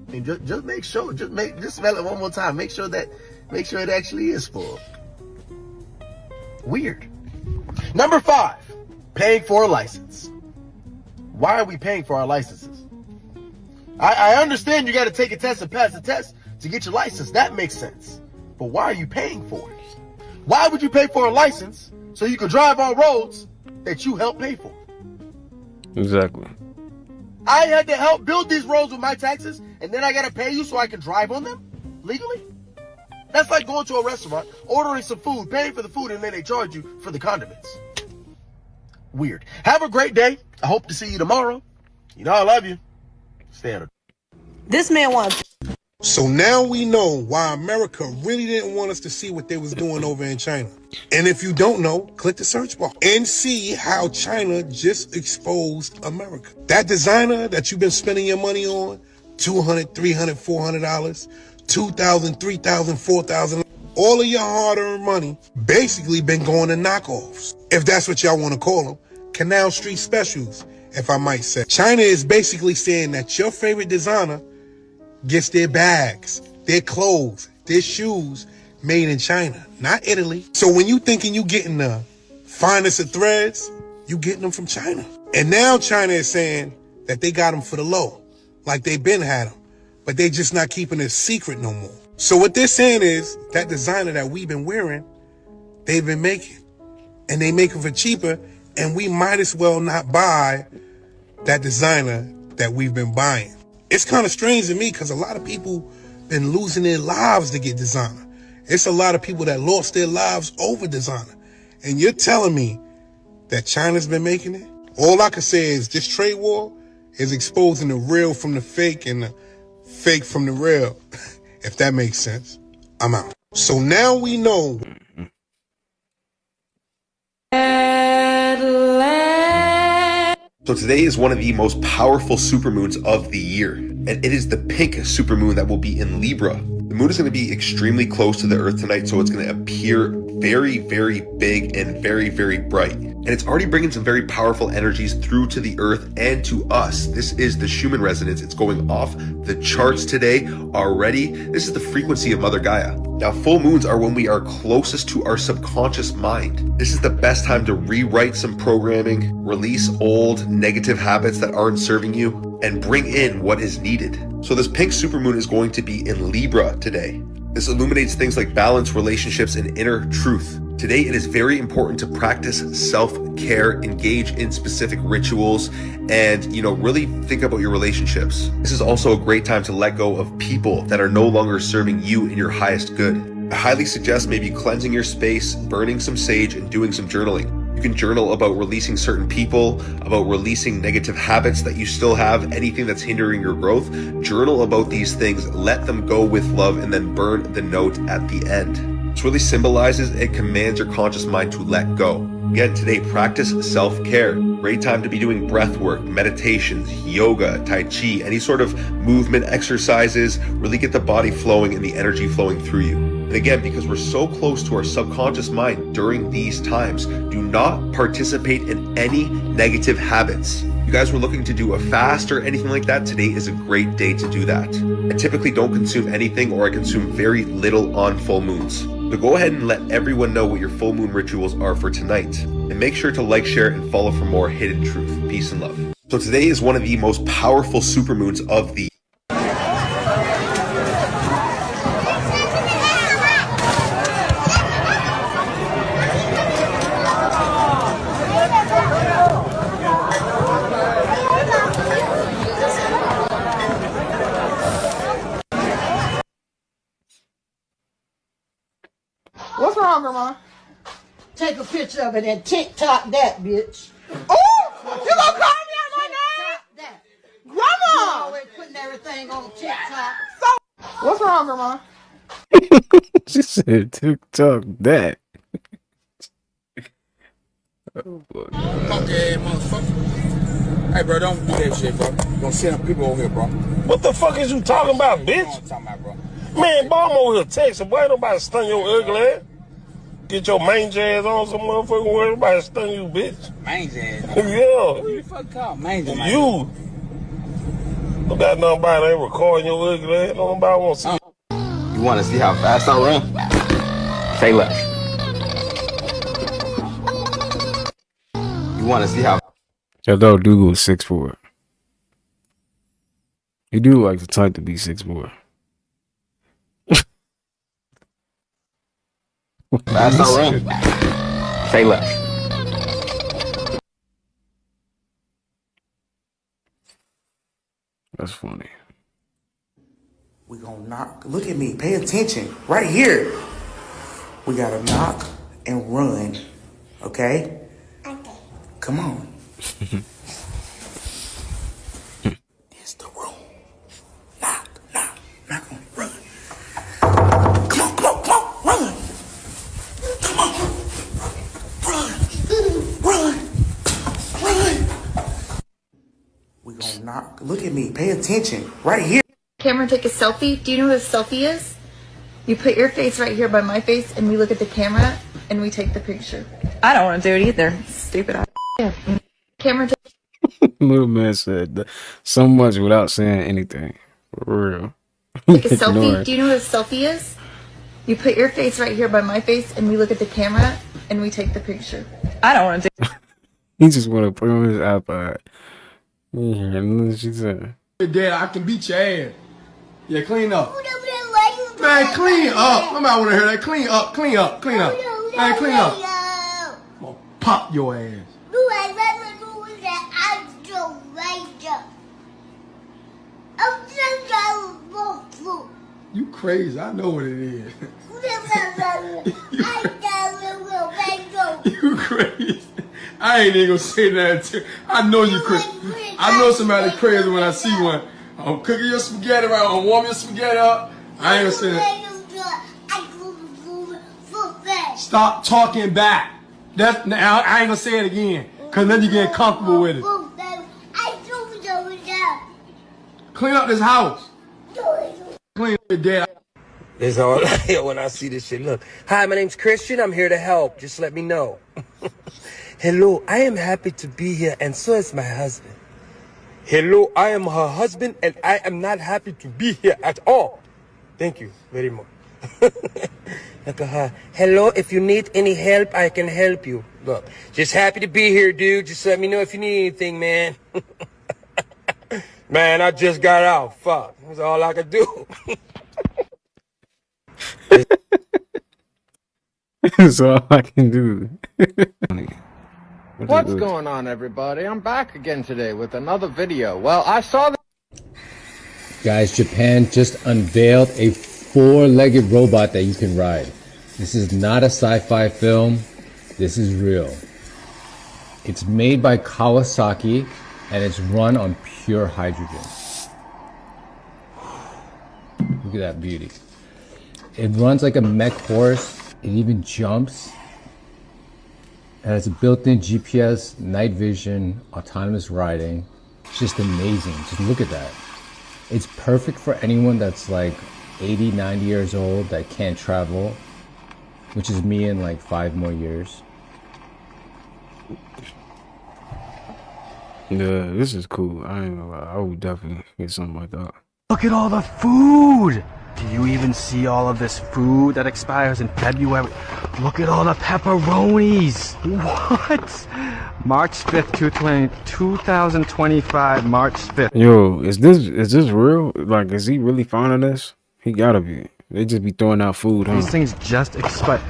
and just make sure. Just smell it one more time. Make sure it actually is full. Weird. Number 5, paying for a license. Why are we paying for our licenses? I understand you got to take a test and pass the test to get your license. That makes sense. But why are you paying for it? Why would you pay for a license so you can drive on roads that you helped pay for? Exactly. I had to help build these roads with my taxes, and then I got to pay you so I can drive on them legally? That's like going to a restaurant, ordering some food, paying for the food, and then they charge you for the condiments. Weird. Have a great day. I hope to see you tomorrow. You know I love you. Stay out of. This man wants. So now we know why America really didn't want us to see what they was doing over in China. And if you don't know, click the search bar and see how China just exposed America. That designer that you've been spending your money on, $200, $300, $400, $2,000, $3,000, $4,000, all of your hard-earned money basically been going to knockoffs, if that's what y'all want to call them, Canal Street specials, if I might say. China is basically saying that your favorite designer gets their bags, their clothes, their shoes made in China, not Italy. So when you thinking you getting the finest of threads, you getting them from China. And now China is saying that they got them for the low, like they been had them, but they just not keeping it secret no more. So what they're saying is that designer that we've been wearing, they've been making, and they make them for cheaper, and we might as well not buy that designer that we've been buying. It's kind of strange to me because a lot of people been losing their lives to get designer. It's a lot of people that lost their lives over designer. And you're telling me that China's been making it? All I can say is this trade war is exposing the real from the fake and the fake from the real. If that makes sense. I'm out. So now we know. So today is one of the most powerful supermoons of the year, and it is the pink supermoon that will be in Libra. The moon is going to be extremely close to the Earth tonight, so it's going to appear very, very big and very, very bright. And it's already bringing some very powerful energies through to the Earth and to us. This is the Schumann resonance. It's going off the charts today already. This is the frequency of Mother Gaia. Now, full moons are when we are closest to our subconscious mind. This is the best time to rewrite some programming, release old negative habits that aren't serving you, and bring in what is needed. So this pink supermoon is going to be in Libra today. This illuminates things like balance, relationships, and inner truth. Today, it is very important to practice self-care, engage in specific rituals, and, really think about your relationships. This is also a great time to let go of people that are no longer serving you in your highest good. I highly suggest maybe cleansing your space, burning some sage, and doing some journaling. You can journal about releasing certain people, about releasing negative habits that you still have, anything that's hindering your growth. Journal about these things, let them go with love, and then burn the note at the end. This really symbolizes and commands your conscious mind to let go. Again, today, practice self-care. Great time to be doing breath work, meditations, yoga, tai chi, any sort of movement exercises. Really get the body flowing and the energy flowing through you. And again, because we're so close to our subconscious mind during these times, do not participate in any negative habits. You guys were looking to do a fast or anything like that, today is a great day to do that. I typically don't consume anything, or I consume very little on full moons. So go ahead and let everyone know what your full moon rituals are for tonight. And make sure to like, share, and follow for more hidden truth. Peace and love. So today is one of the most powerful supermoons of the What's wrong, Grandma? Take a picture of it and TikTok that, bitch. Oh, you gonna call me out my name? That. Grandma! You always putting everything on TikTok. What's wrong, Grandma? She said TikTok that. Oh, boy. Okay, motherfucker. Hey, bro, don't do that shit, bro. You gonna send up people over here, bro. What the fuck is you talking about, bitch? What I'm talking about, bro. Man, boy, I'm over here texting. Boy, ain't nobody stun your ugly ass. Get your mange ass on some motherfucking word. Nobody stun you, bitch. Mange ass? Yeah. Who the fuck called mange ass? You. Don't got nobody ain't recording your ugly ass. Nobody wants to see. You want to see how fast I run? Say less. You want to see how... Your dog do go 6'4". He do like the type to be 6'4". Fast I run. Say less. That's funny. We gonna knock. Look at me. Pay attention. Right here. We gotta knock and run. Okay? Okay. Come on. Here's the room. Knock and run. Come on, run. Come on. Run. We gonna knock. Look at me. Pay attention. Right here. Camera, take a selfie. Do you know what a selfie is? You put your face right here by my face, and we look at the camera, and we take the picture. I don't want to do it either. Stupid ass. Camera, Little man said so much without saying anything. For real. take a selfie. Do you know what a selfie is? You put your face right here by my face, and we look at the camera, and we take the picture. I don't want to do He just want to put on his iPod. Yeah, and then she said, Dad, I can beat your ass. Yeah, clean up. Man, clean up. Nobody want to hear that. Clean up. Man, clean up. I'm gonna pop your ass. You crazy. I know what it is. You crazy. I I ain't even gonna say that. I know you crazy. I know somebody crazy when I see one. I'm cooking your spaghetti right. I'm warming your spaghetti up. I ain't gonna say that. Stop talking back. That's now. I ain't gonna say it again, cause then you get comfortable with it. Clean up this house. Clean your dad. It's all like when I see this shit. Look, hi, my name's Christian. I'm here to help. Just let me know. Hello, I am happy to be here, and so is my husband. Hello, I am her husband, and I am not happy to be here at all. Thank you very much. Look at her. Hello, if you need any help, I can help you. Look, just happy to be here, dude. Just let me know if you need anything, man. Man, I just got out. Fuck. That's all I could do. That's all I can do. What's going on, everybody? I'm back again today with another video. Well, I saw that. Guys, Japan just unveiled a four-legged robot that you can ride. This is not a sci-fi film. This is real. It's made by Kawasaki and it's run on pure hydrogen. Look at that beauty. It runs like a mech horse. It even jumps. It has a built-in GPS, night vision, autonomous riding. It's just amazing. Just look at that. It's perfect for anyone that's like 80, 90 years old that can't travel, which is me in like 5 more years. Yeah, this is cool. I ain't gonna lie. I would definitely get something like that. Look at all the food! Do you even see all of this food that expires in February? Look at all the pepperonis! What? March 5th, 2025, March 5th. Yo, is this real? Like, is he really fond of this? He gotta be. They just be throwing out food, huh? These things just expire.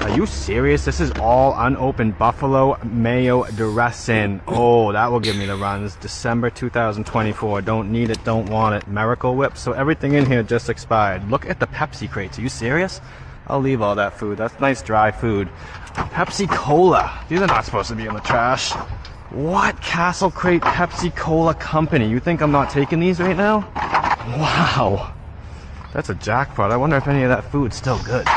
Are you serious? This is all unopened buffalo mayo dressing. Oh, that will give me the runs. December 2024. Don't need it, don't want it. Miracle Whip. So everything in here just expired. Look at the Pepsi crates. Are you serious? I'll leave all that food. That's nice dry food. Pepsi Cola. These are not supposed to be in the trash. What? Castle Crate Pepsi Cola Company. You think I'm not taking these right now? Wow. That's a jackpot. I wonder if any of that food's still good.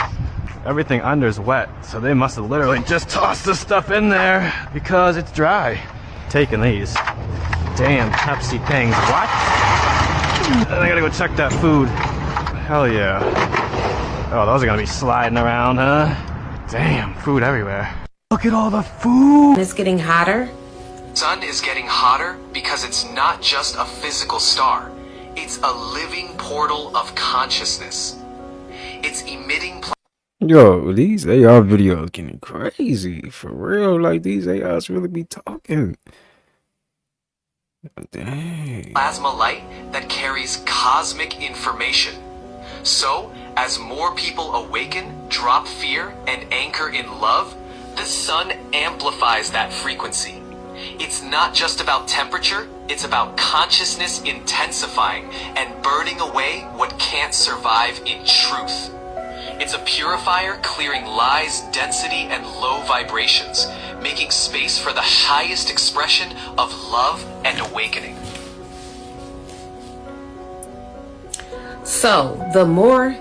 Everything under is wet, so they must have literally just tossed this stuff in there because it's dry. Taking these. Damn Pepsi things. What? I gotta go check that food. Hell yeah. Oh, those are gonna be sliding around, huh? Damn, food everywhere. Look at all the food. It's getting hotter. The sun is getting hotter because it's not just a physical star. It's a living portal of consciousness. It's emitting. Yo, these AR videos getting crazy. For real, like these ARs really be talking. Dang. Plasma light that carries cosmic information. So, as more people awaken, drop fear, and anchor in love, the sun amplifies that frequency. It's not just about temperature, it's about consciousness intensifying and burning away what can't survive in truth. It's a purifier clearing lies, density, and low vibrations, making space for the highest expression of love and awakening. So, the more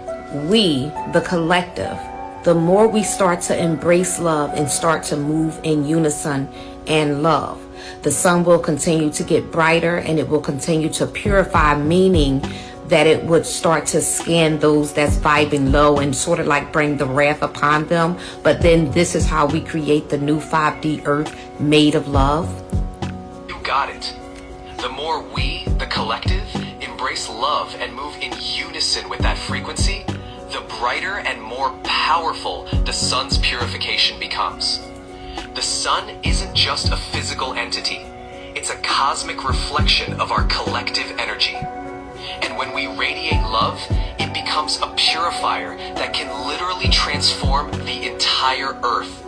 we, the collective, the more we start to embrace love and start to move in unison and love, the sun will continue to get brighter and it will continue to purify, meaning that it would start to scan those that's vibing low and sort of like bring the wrath upon them. But then this is how we create the new 5D earth made of love. You got it. The more we, the collective, embrace love and move in unison with that frequency, the brighter and more powerful the sun's purification becomes. The sun isn't just a physical entity. It's a cosmic reflection of our collective energy. And when we radiate love, it becomes a purifier that can literally transform the entire earth.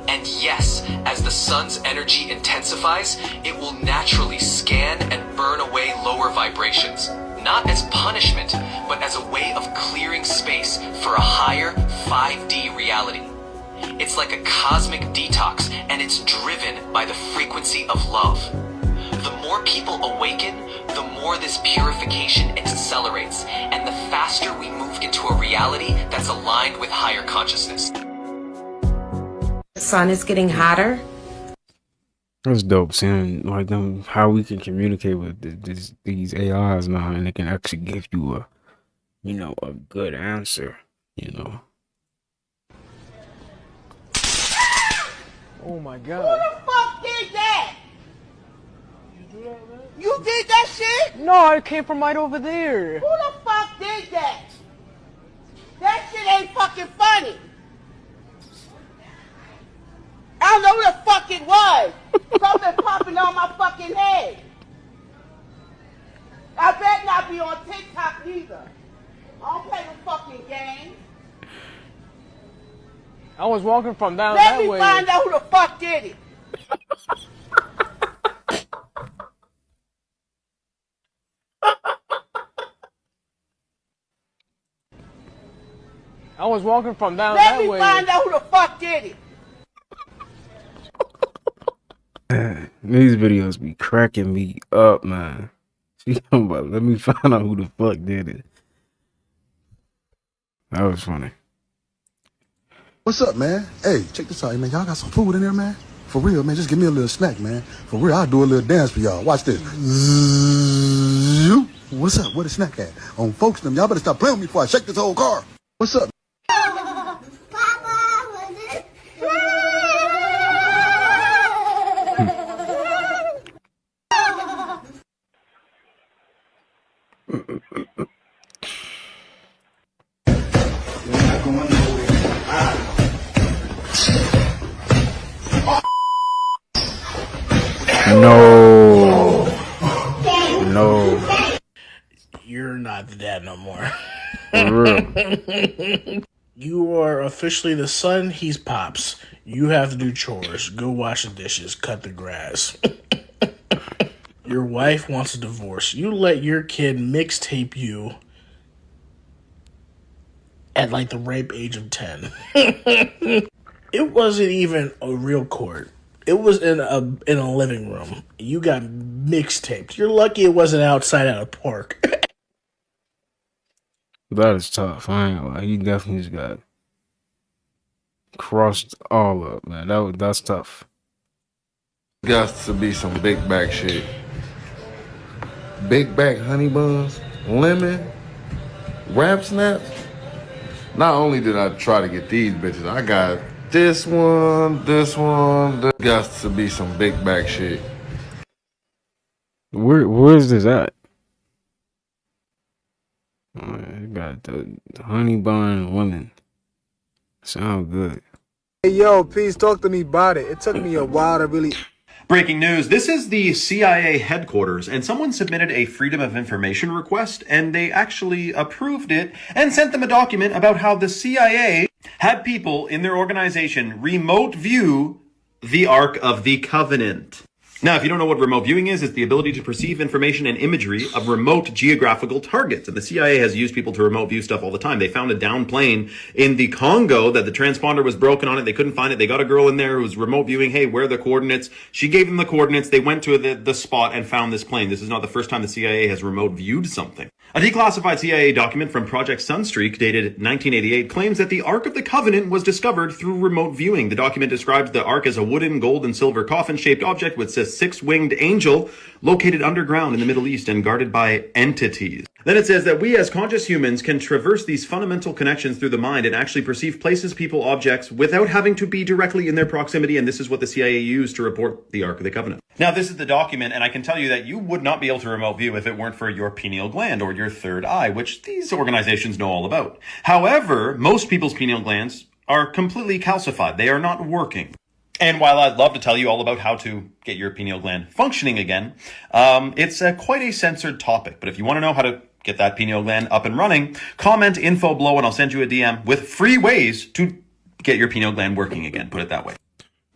And yes, as the sun's energy intensifies, it will naturally scan and burn away lower vibrations. Not as punishment, but as a way of clearing space for a higher 5D reality. It's like a cosmic detox, and it's driven by the frequency of love. The more people awaken, the more this purification accelerates, and the faster we move into a reality that's aligned with higher consciousness. The sun is getting hotter. That's dope, seeing like them how we can communicate with these AIs now, and they can actually give you a, you know, a good answer. You know. Oh my God. Who the fuck did that? You did that shit? No, it came from right over there. Who the fuck did that? That shit ain't fucking funny. I don't know who the fuck it was. Something popping on my fucking head. I bet not be on TikTok either. I don't play the fucking game. I was walking from down Let that me way. find out who the fuck did it. I was walking from down Let that me way. find out who the fuck did it. These videos be cracking me up, man. Let me find out who the fuck did it. That was funny. What's up, man? Hey, check this out, man. Y'all got some food in there, man? For real, man. Just give me a little snack, man. For real, I'll do a little dance for y'all. Watch this. What's up? Where the snack at? On folks, them. Y'all better stop playing with me before I shake this whole car. What's up? No. No. You're not the dad no more. For real. You are officially the son, he's Pops. You have to do chores, go wash the dishes, cut the grass. Your wife wants a divorce. You let your kid mixtape you at like the ripe age of 10. It wasn't even a real court. It was in a living room. You got mixtaped. You're lucky it wasn't outside at a park. That is tough. I ain't gonna lie. He definitely just got crossed all up, man. That's tough. Got to be some big back shit. Big back honey buns, lemon, wrap snaps. Not only did I try to get these bitches, I got this one. Got to be some big back shit. Where is this at? I got the honey bun lemon. Sound good. Hey, yo, please talk to me about it. It took me a while to really... Breaking news. This is the CIA headquarters, and someone submitted a Freedom of Information request, and they actually approved it and sent them a document about how the CIA had people in their organization remote view the Ark of the Covenant. Now, if you don't know what remote viewing is, it's the ability to perceive information and imagery of remote geographical targets. And the CIA has used people to remote view stuff all the time. They found a downed plane in the Congo that the transponder was broken on it. They couldn't find it. They got a girl in there who was remote viewing. Hey, where are the coordinates? She gave them the coordinates. They went to the spot and found this plane. This is not the first time the CIA has remote viewed something. A declassified CIA document from Project Sunstreak dated 1988 claims that the Ark of the Covenant was discovered through remote viewing. The document describes the Ark as a wooden, gold, and silver coffin-shaped object with a six-winged angel located underground in the Middle East and guarded by entities. Then it says that we as conscious humans can traverse these fundamental connections through the mind and actually perceive places, people, objects without having to be directly in their proximity, and this is what the CIA used to report the Ark of the Covenant. Now, this is the document, and I can tell you that you would not be able to remote view if it weren't for your pineal gland or your third eye, which these organizations know all about. However, most people's pineal glands are completely calcified. They are not working. And while I'd love to tell you all about how to get your pineal gland functioning again, it's quite a censored topic. But if you want to know how to get that pineal gland up and running, comment info below and I'll send you a DM with free ways to get your pineal gland working again. Put it that way.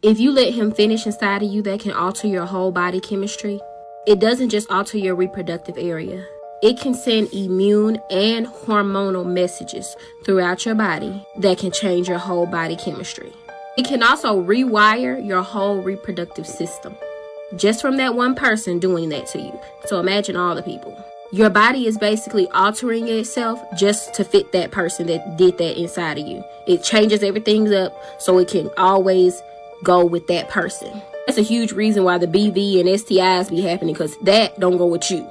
If you let him finish inside of you, that can alter your whole body chemistry. It doesn't just alter your reproductive area. It can send immune and hormonal messages throughout your body that can change your whole body chemistry. It can also rewire your whole reproductive system just from that one person doing that to you. So imagine all the people. Your body is basically altering itself just to fit that person that did that inside of you. It changes everything up so it can always go with that person. That's a huge reason why the BV and STIs be happening, because that don't go with you.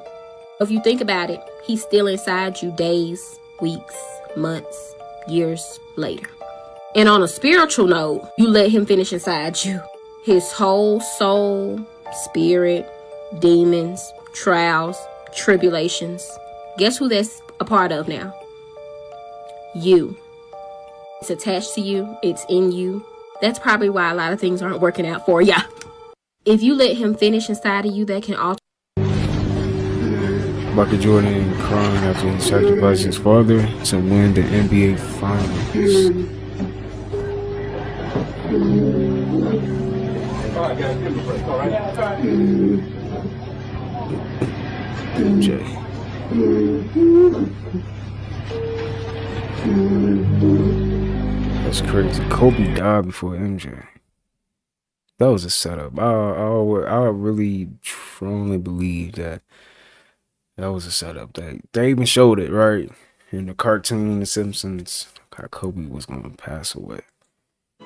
If you think about it, he's still inside you days, weeks, months, years later. And on a spiritual note, you let him finish inside you. His whole soul, spirit, demons, trials, tribulations. Guess who that's a part of now? You. It's attached to you. It's in you. That's probably why a lot of things aren't working out for ya. If you let him finish inside of you, that can alter. Michael Jordan crying after he sacrificed his father to win the NBA Finals. MJ. That's crazy. Kobe died before MJ. That was a setup. I really strongly believe that was a setup. They even showed it, right? In the cartoon, The Simpsons, how Kobe was going to pass away.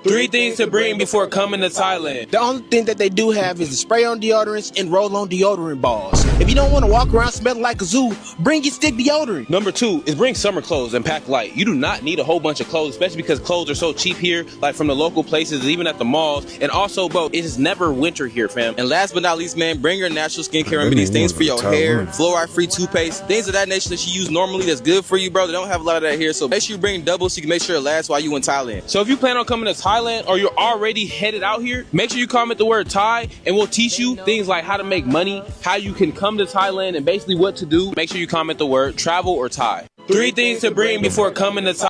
3 things to bring before coming to Thailand. The only thing that they do have is the spray on deodorants and roll on deodorant balls. If you don't want to walk around smelling like a zoo, bring your stick deodorant. Number 2 is bring summer clothes and pack light. You do not need a whole bunch of clothes, especially because clothes are so cheap here, like from the local places, even at the malls. And also, bro, it is never winter here, fam. And last but not least, man, bring your natural skincare remedies, things for your hair, fluoride-free toothpaste, things of that nature that you use normally that's good for you, bro. They don't have a lot of that here, so make sure you bring double so you can make sure it lasts while you in Thailand. So if you plan on coming to Thailand, or you're already headed out here, make sure you comment the word Thai, and we'll teach you things like how to make money, how you can come to Thailand, and basically what to do. Make sure you comment the word travel or Thai. 3 things to bring before coming to Thailand.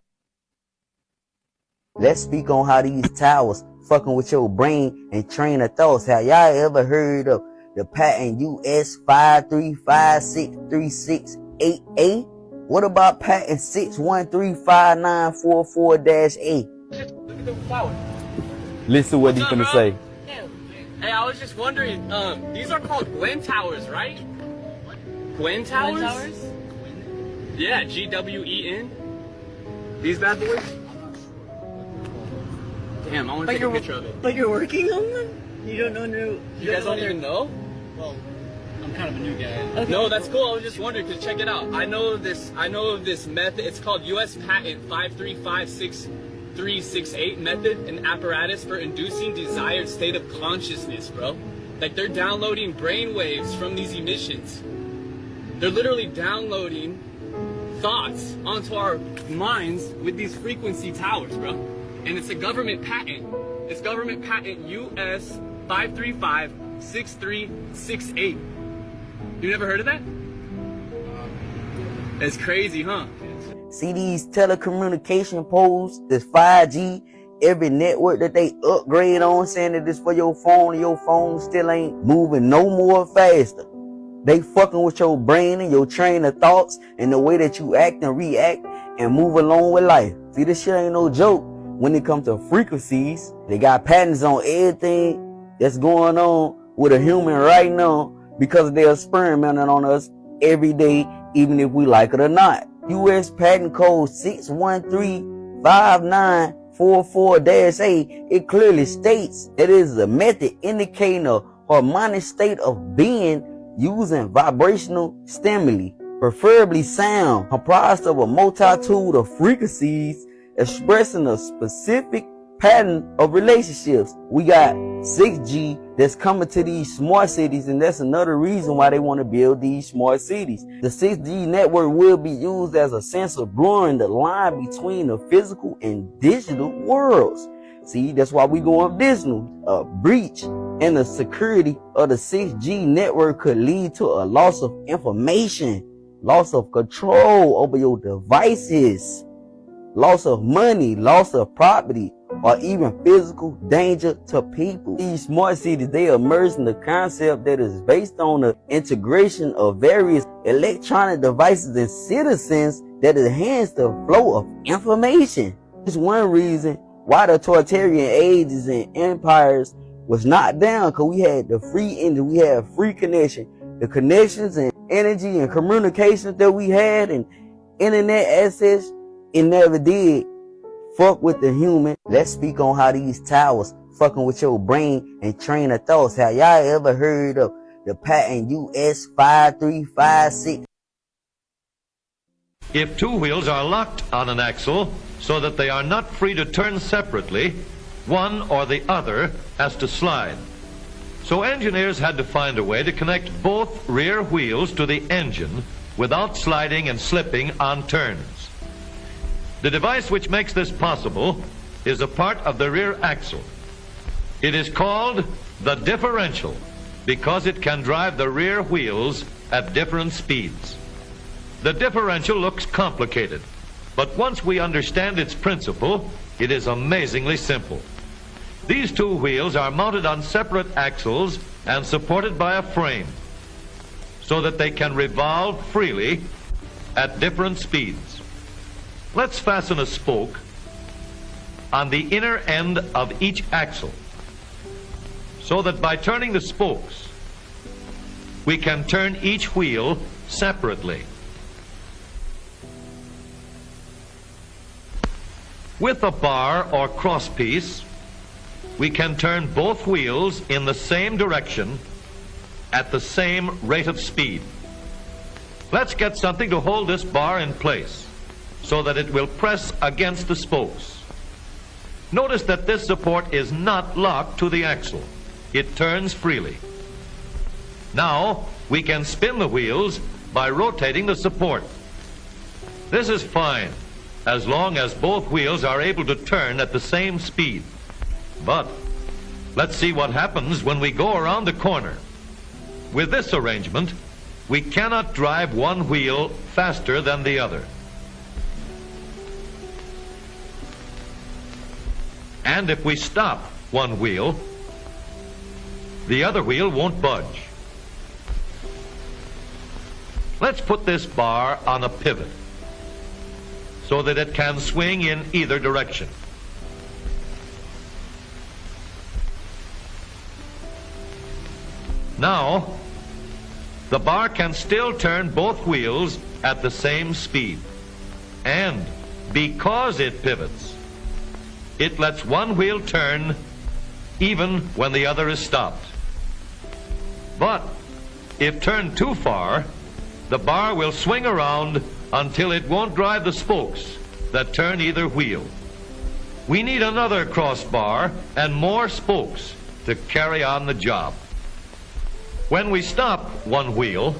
Let's speak on how these towers fucking with your brain and train of thoughts. Have y'all ever heard of the patent US 5356368A? What about patent 6135944-A? Listen what he's gonna say. Hey, I was just wondering, these are called Gwen Towers, right? Gwen Towers? Gwen Towers? Yeah, GWEN. These bad boys? Damn, I want to take a picture of it. But you're working on them? You don't know You guys don't even know? Well, I'm kind of a new guy. Okay. No, that's cool. I was just wondering, because check it out. I know of this method. It's called US Patent 5356368 method, an apparatus for inducing desired state of consciousness, bro. Like, they're downloading brain waves from these emissions. They're literally downloading thoughts onto our minds with these frequency towers, bro. And it's a government patent. It's government patent US 5356368. You never heard of that? That's crazy, huh? See these telecommunication poles, this 5G, every network that they upgrade on, saying that it's for your phone, and your phone still ain't moving no more faster. They fucking with your brain and your train of thoughts and the way that you act and react and move along with life. See, this shit ain't no joke. When it comes to frequencies, they got patents on everything that's going on with a human right now because they're experimenting on us every day, even if we like it or not. U.S. patent code 6135944-A, it clearly states that it is a method indicating a harmonic state of being using vibrational stimuli, preferably sound, comprised of a multitude of frequencies expressing a specific pattern of relationships. We got 6G that's coming to these smart cities, and that's another reason why they want to build these smart cities. The 6G network will be used as a sense of blurring the line between the physical and digital worlds. See, that's why we going digital. A breach in the security of the 6G network could lead to a loss of information, loss of control over your devices, loss of money, loss of property, or even physical danger to people. These smart cities, they emerge in the concept that is based on the integration of various electronic devices and citizens that enhance the flow of information. It's one reason why the totalitarian ages and empires was knocked down, because we had the free engine, we had free connection. The connections and energy and communications that we had and internet access, it never did fuck with the human. Let's speak on how these towers fucking with your brain and train of thoughts. Have y'all ever heard of the patent US 5356? If two wheels are locked on an axle so that they are not free to turn separately, one or the other has to slide. So engineers had to find a way to connect both rear wheels to the engine without sliding and slipping on turns. The device which makes this possible is a part of the rear axle. It is called the differential because it can drive the rear wheels at different speeds. The differential looks complicated, but once we understand its principle, it is amazingly simple. These two wheels are mounted on separate axles and supported by a frame so that they can revolve freely at different speeds. Let's fasten a spoke on the inner end of each axle so that by turning the spokes, we can turn each wheel separately. With a bar or crosspiece, we can turn both wheels in the same direction at the same rate of speed. Let's get something to hold this bar in place so that it will press against the spokes. Notice that this support is not locked to the axle. It turns freely. Now we can spin the wheels by rotating the support. This is fine as long as both wheels are able to turn at the same speed. But let's see what happens when we go around the corner. With this arrangement, we cannot drive one wheel faster than the other. And if we stop one wheel, the other wheel won't budge. Let's put this bar on a pivot so that it can swing in either direction. Now, the bar can still turn both wheels at the same speed. And because it pivots, it lets one wheel turn even when the other is stopped. But if turned too far, the bar will swing around until it won't drive the spokes that turn either wheel. We need another crossbar and more spokes to carry on the job. When we stop one wheel,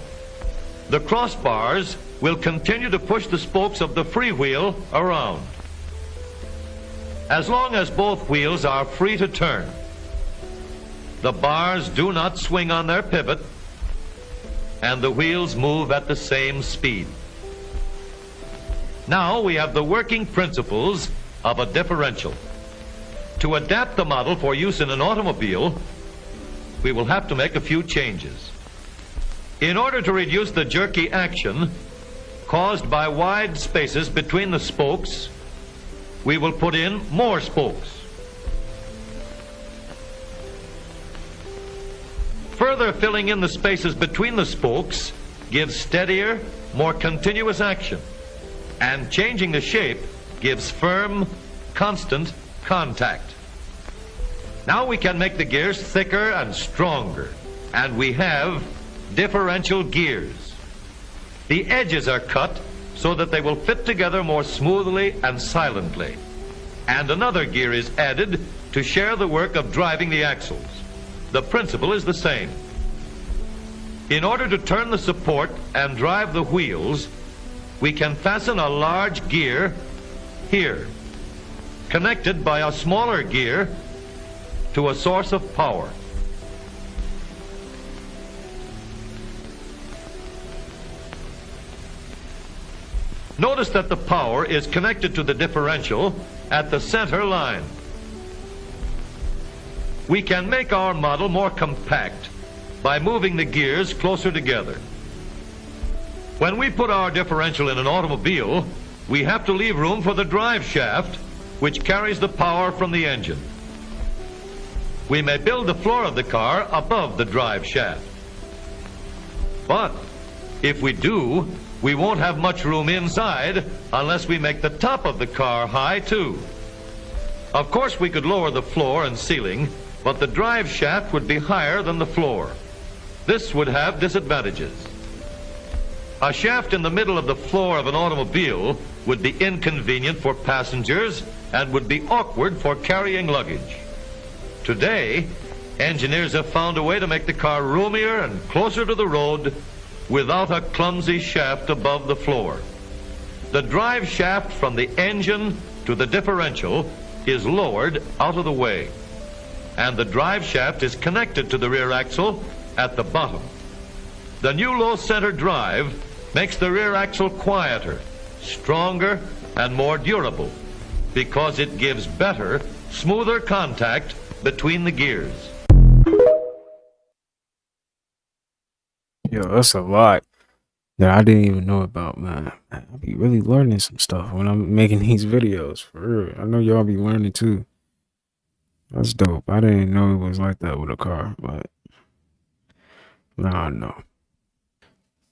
the crossbars will continue to push the spokes of the free wheel around. As long as both wheels are free to turn, the bars do not swing on their pivot and the wheels move at the same speed. Now we have the working principles of a differential. To adapt the model for use in an automobile, we will have to make a few changes. In order to reduce the jerky action caused by wide spaces between the spokes, we will put in more spokes. Further filling in the spaces between the spokes gives steadier, more continuous action, and changing the shape gives firm, constant contact. Now we can make the gears thicker and stronger, and we have differential gears. The edges are cut so that they will fit together more smoothly and silently. And another gear is added to share the work of driving the axles. The principle is the same. In order to turn the support and drive the wheels, we can fasten a large gear here, connected by a smaller gear to a source of power. Notice that the power is connected to the differential at the center line. We can make our model more compact by moving the gears closer together. When we put our differential in an automobile, we have to leave room for the drive shaft, which carries the power from the engine. We may build the floor of the car above the drive shaft. But if we do, we won't have much room inside unless we make the top of the car high too. Of course, we could lower the floor and ceiling, but the drive shaft would be higher than the floor. This would have disadvantages. A shaft in the middle of the floor of an automobile would be inconvenient for passengers and would be awkward for carrying luggage. Today, engineers have found a way to make the car roomier and closer to the road without a clumsy shaft above the floor. The drive shaft from the engine to the differential is lowered out of the way, and the drive shaft is connected to the rear axle at the bottom. The new low center drive makes the rear axle quieter, stronger, and more durable because it gives better, smoother contact between the gears. Yo, that's a lot that I didn't even know about, man. I be really learning some stuff when I'm making these videos, for real. I know y'all be learning too. That's dope. I didn't know it was like that with a car, but now I know.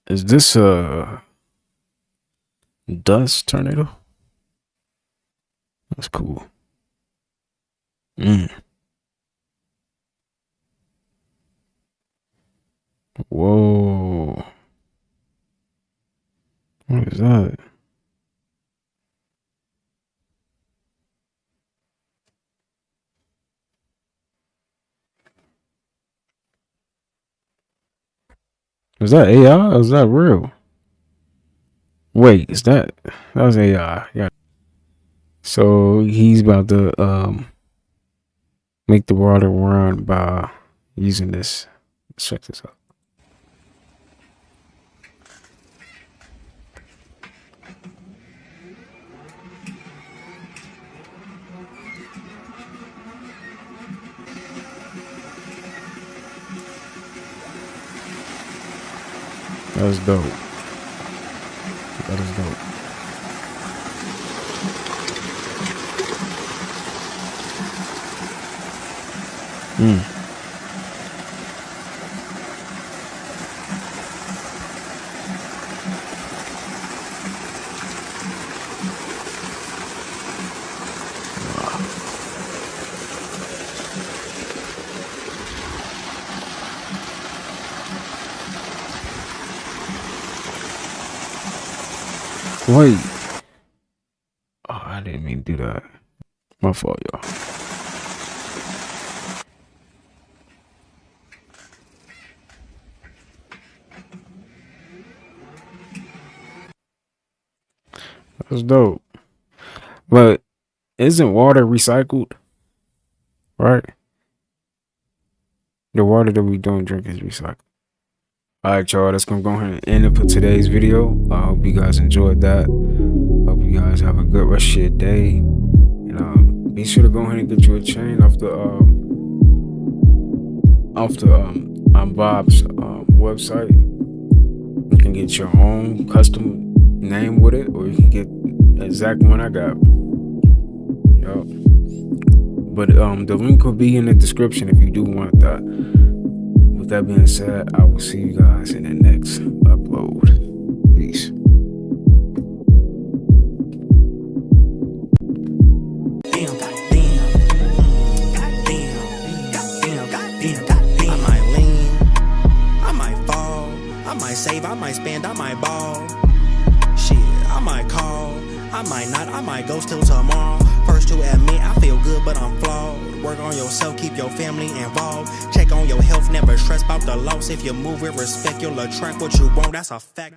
Is this a dust tornado? That's cool. Whoa. What is that? Is that AI or is that real? Wait, is that was AI? Yeah. So he's about to make the water run by using this. Let's check this out. That was dope. That is dope. Wait. Oh, I didn't mean to do that. My fault, y'all. That's dope. But isn't water recycled? Right? The water that we don't drink is recycled. Alright, y'all, that's gonna go ahead and end it for today's video. I hope you guys enjoyed that. Hope you guys have a good rest of your day. And be sure to go ahead and get you a chain off the on Bob's website. You can get your own custom name with it, or you can get the exact one I got. Yup. But the link will be in the description if you do want that. With that being said, I will see you guys in the next upload. Peace. I might lean, I might fall, I might save, I might spend, I might ball. Shit, I might call, I might not, I might ghost till tomorrow. First to admit I feel good but I'm flawed. Work on yourself, keep your family involved. Check on your health, never stress about the loss. If you move with respect, you'll attract what you want, that's a fact.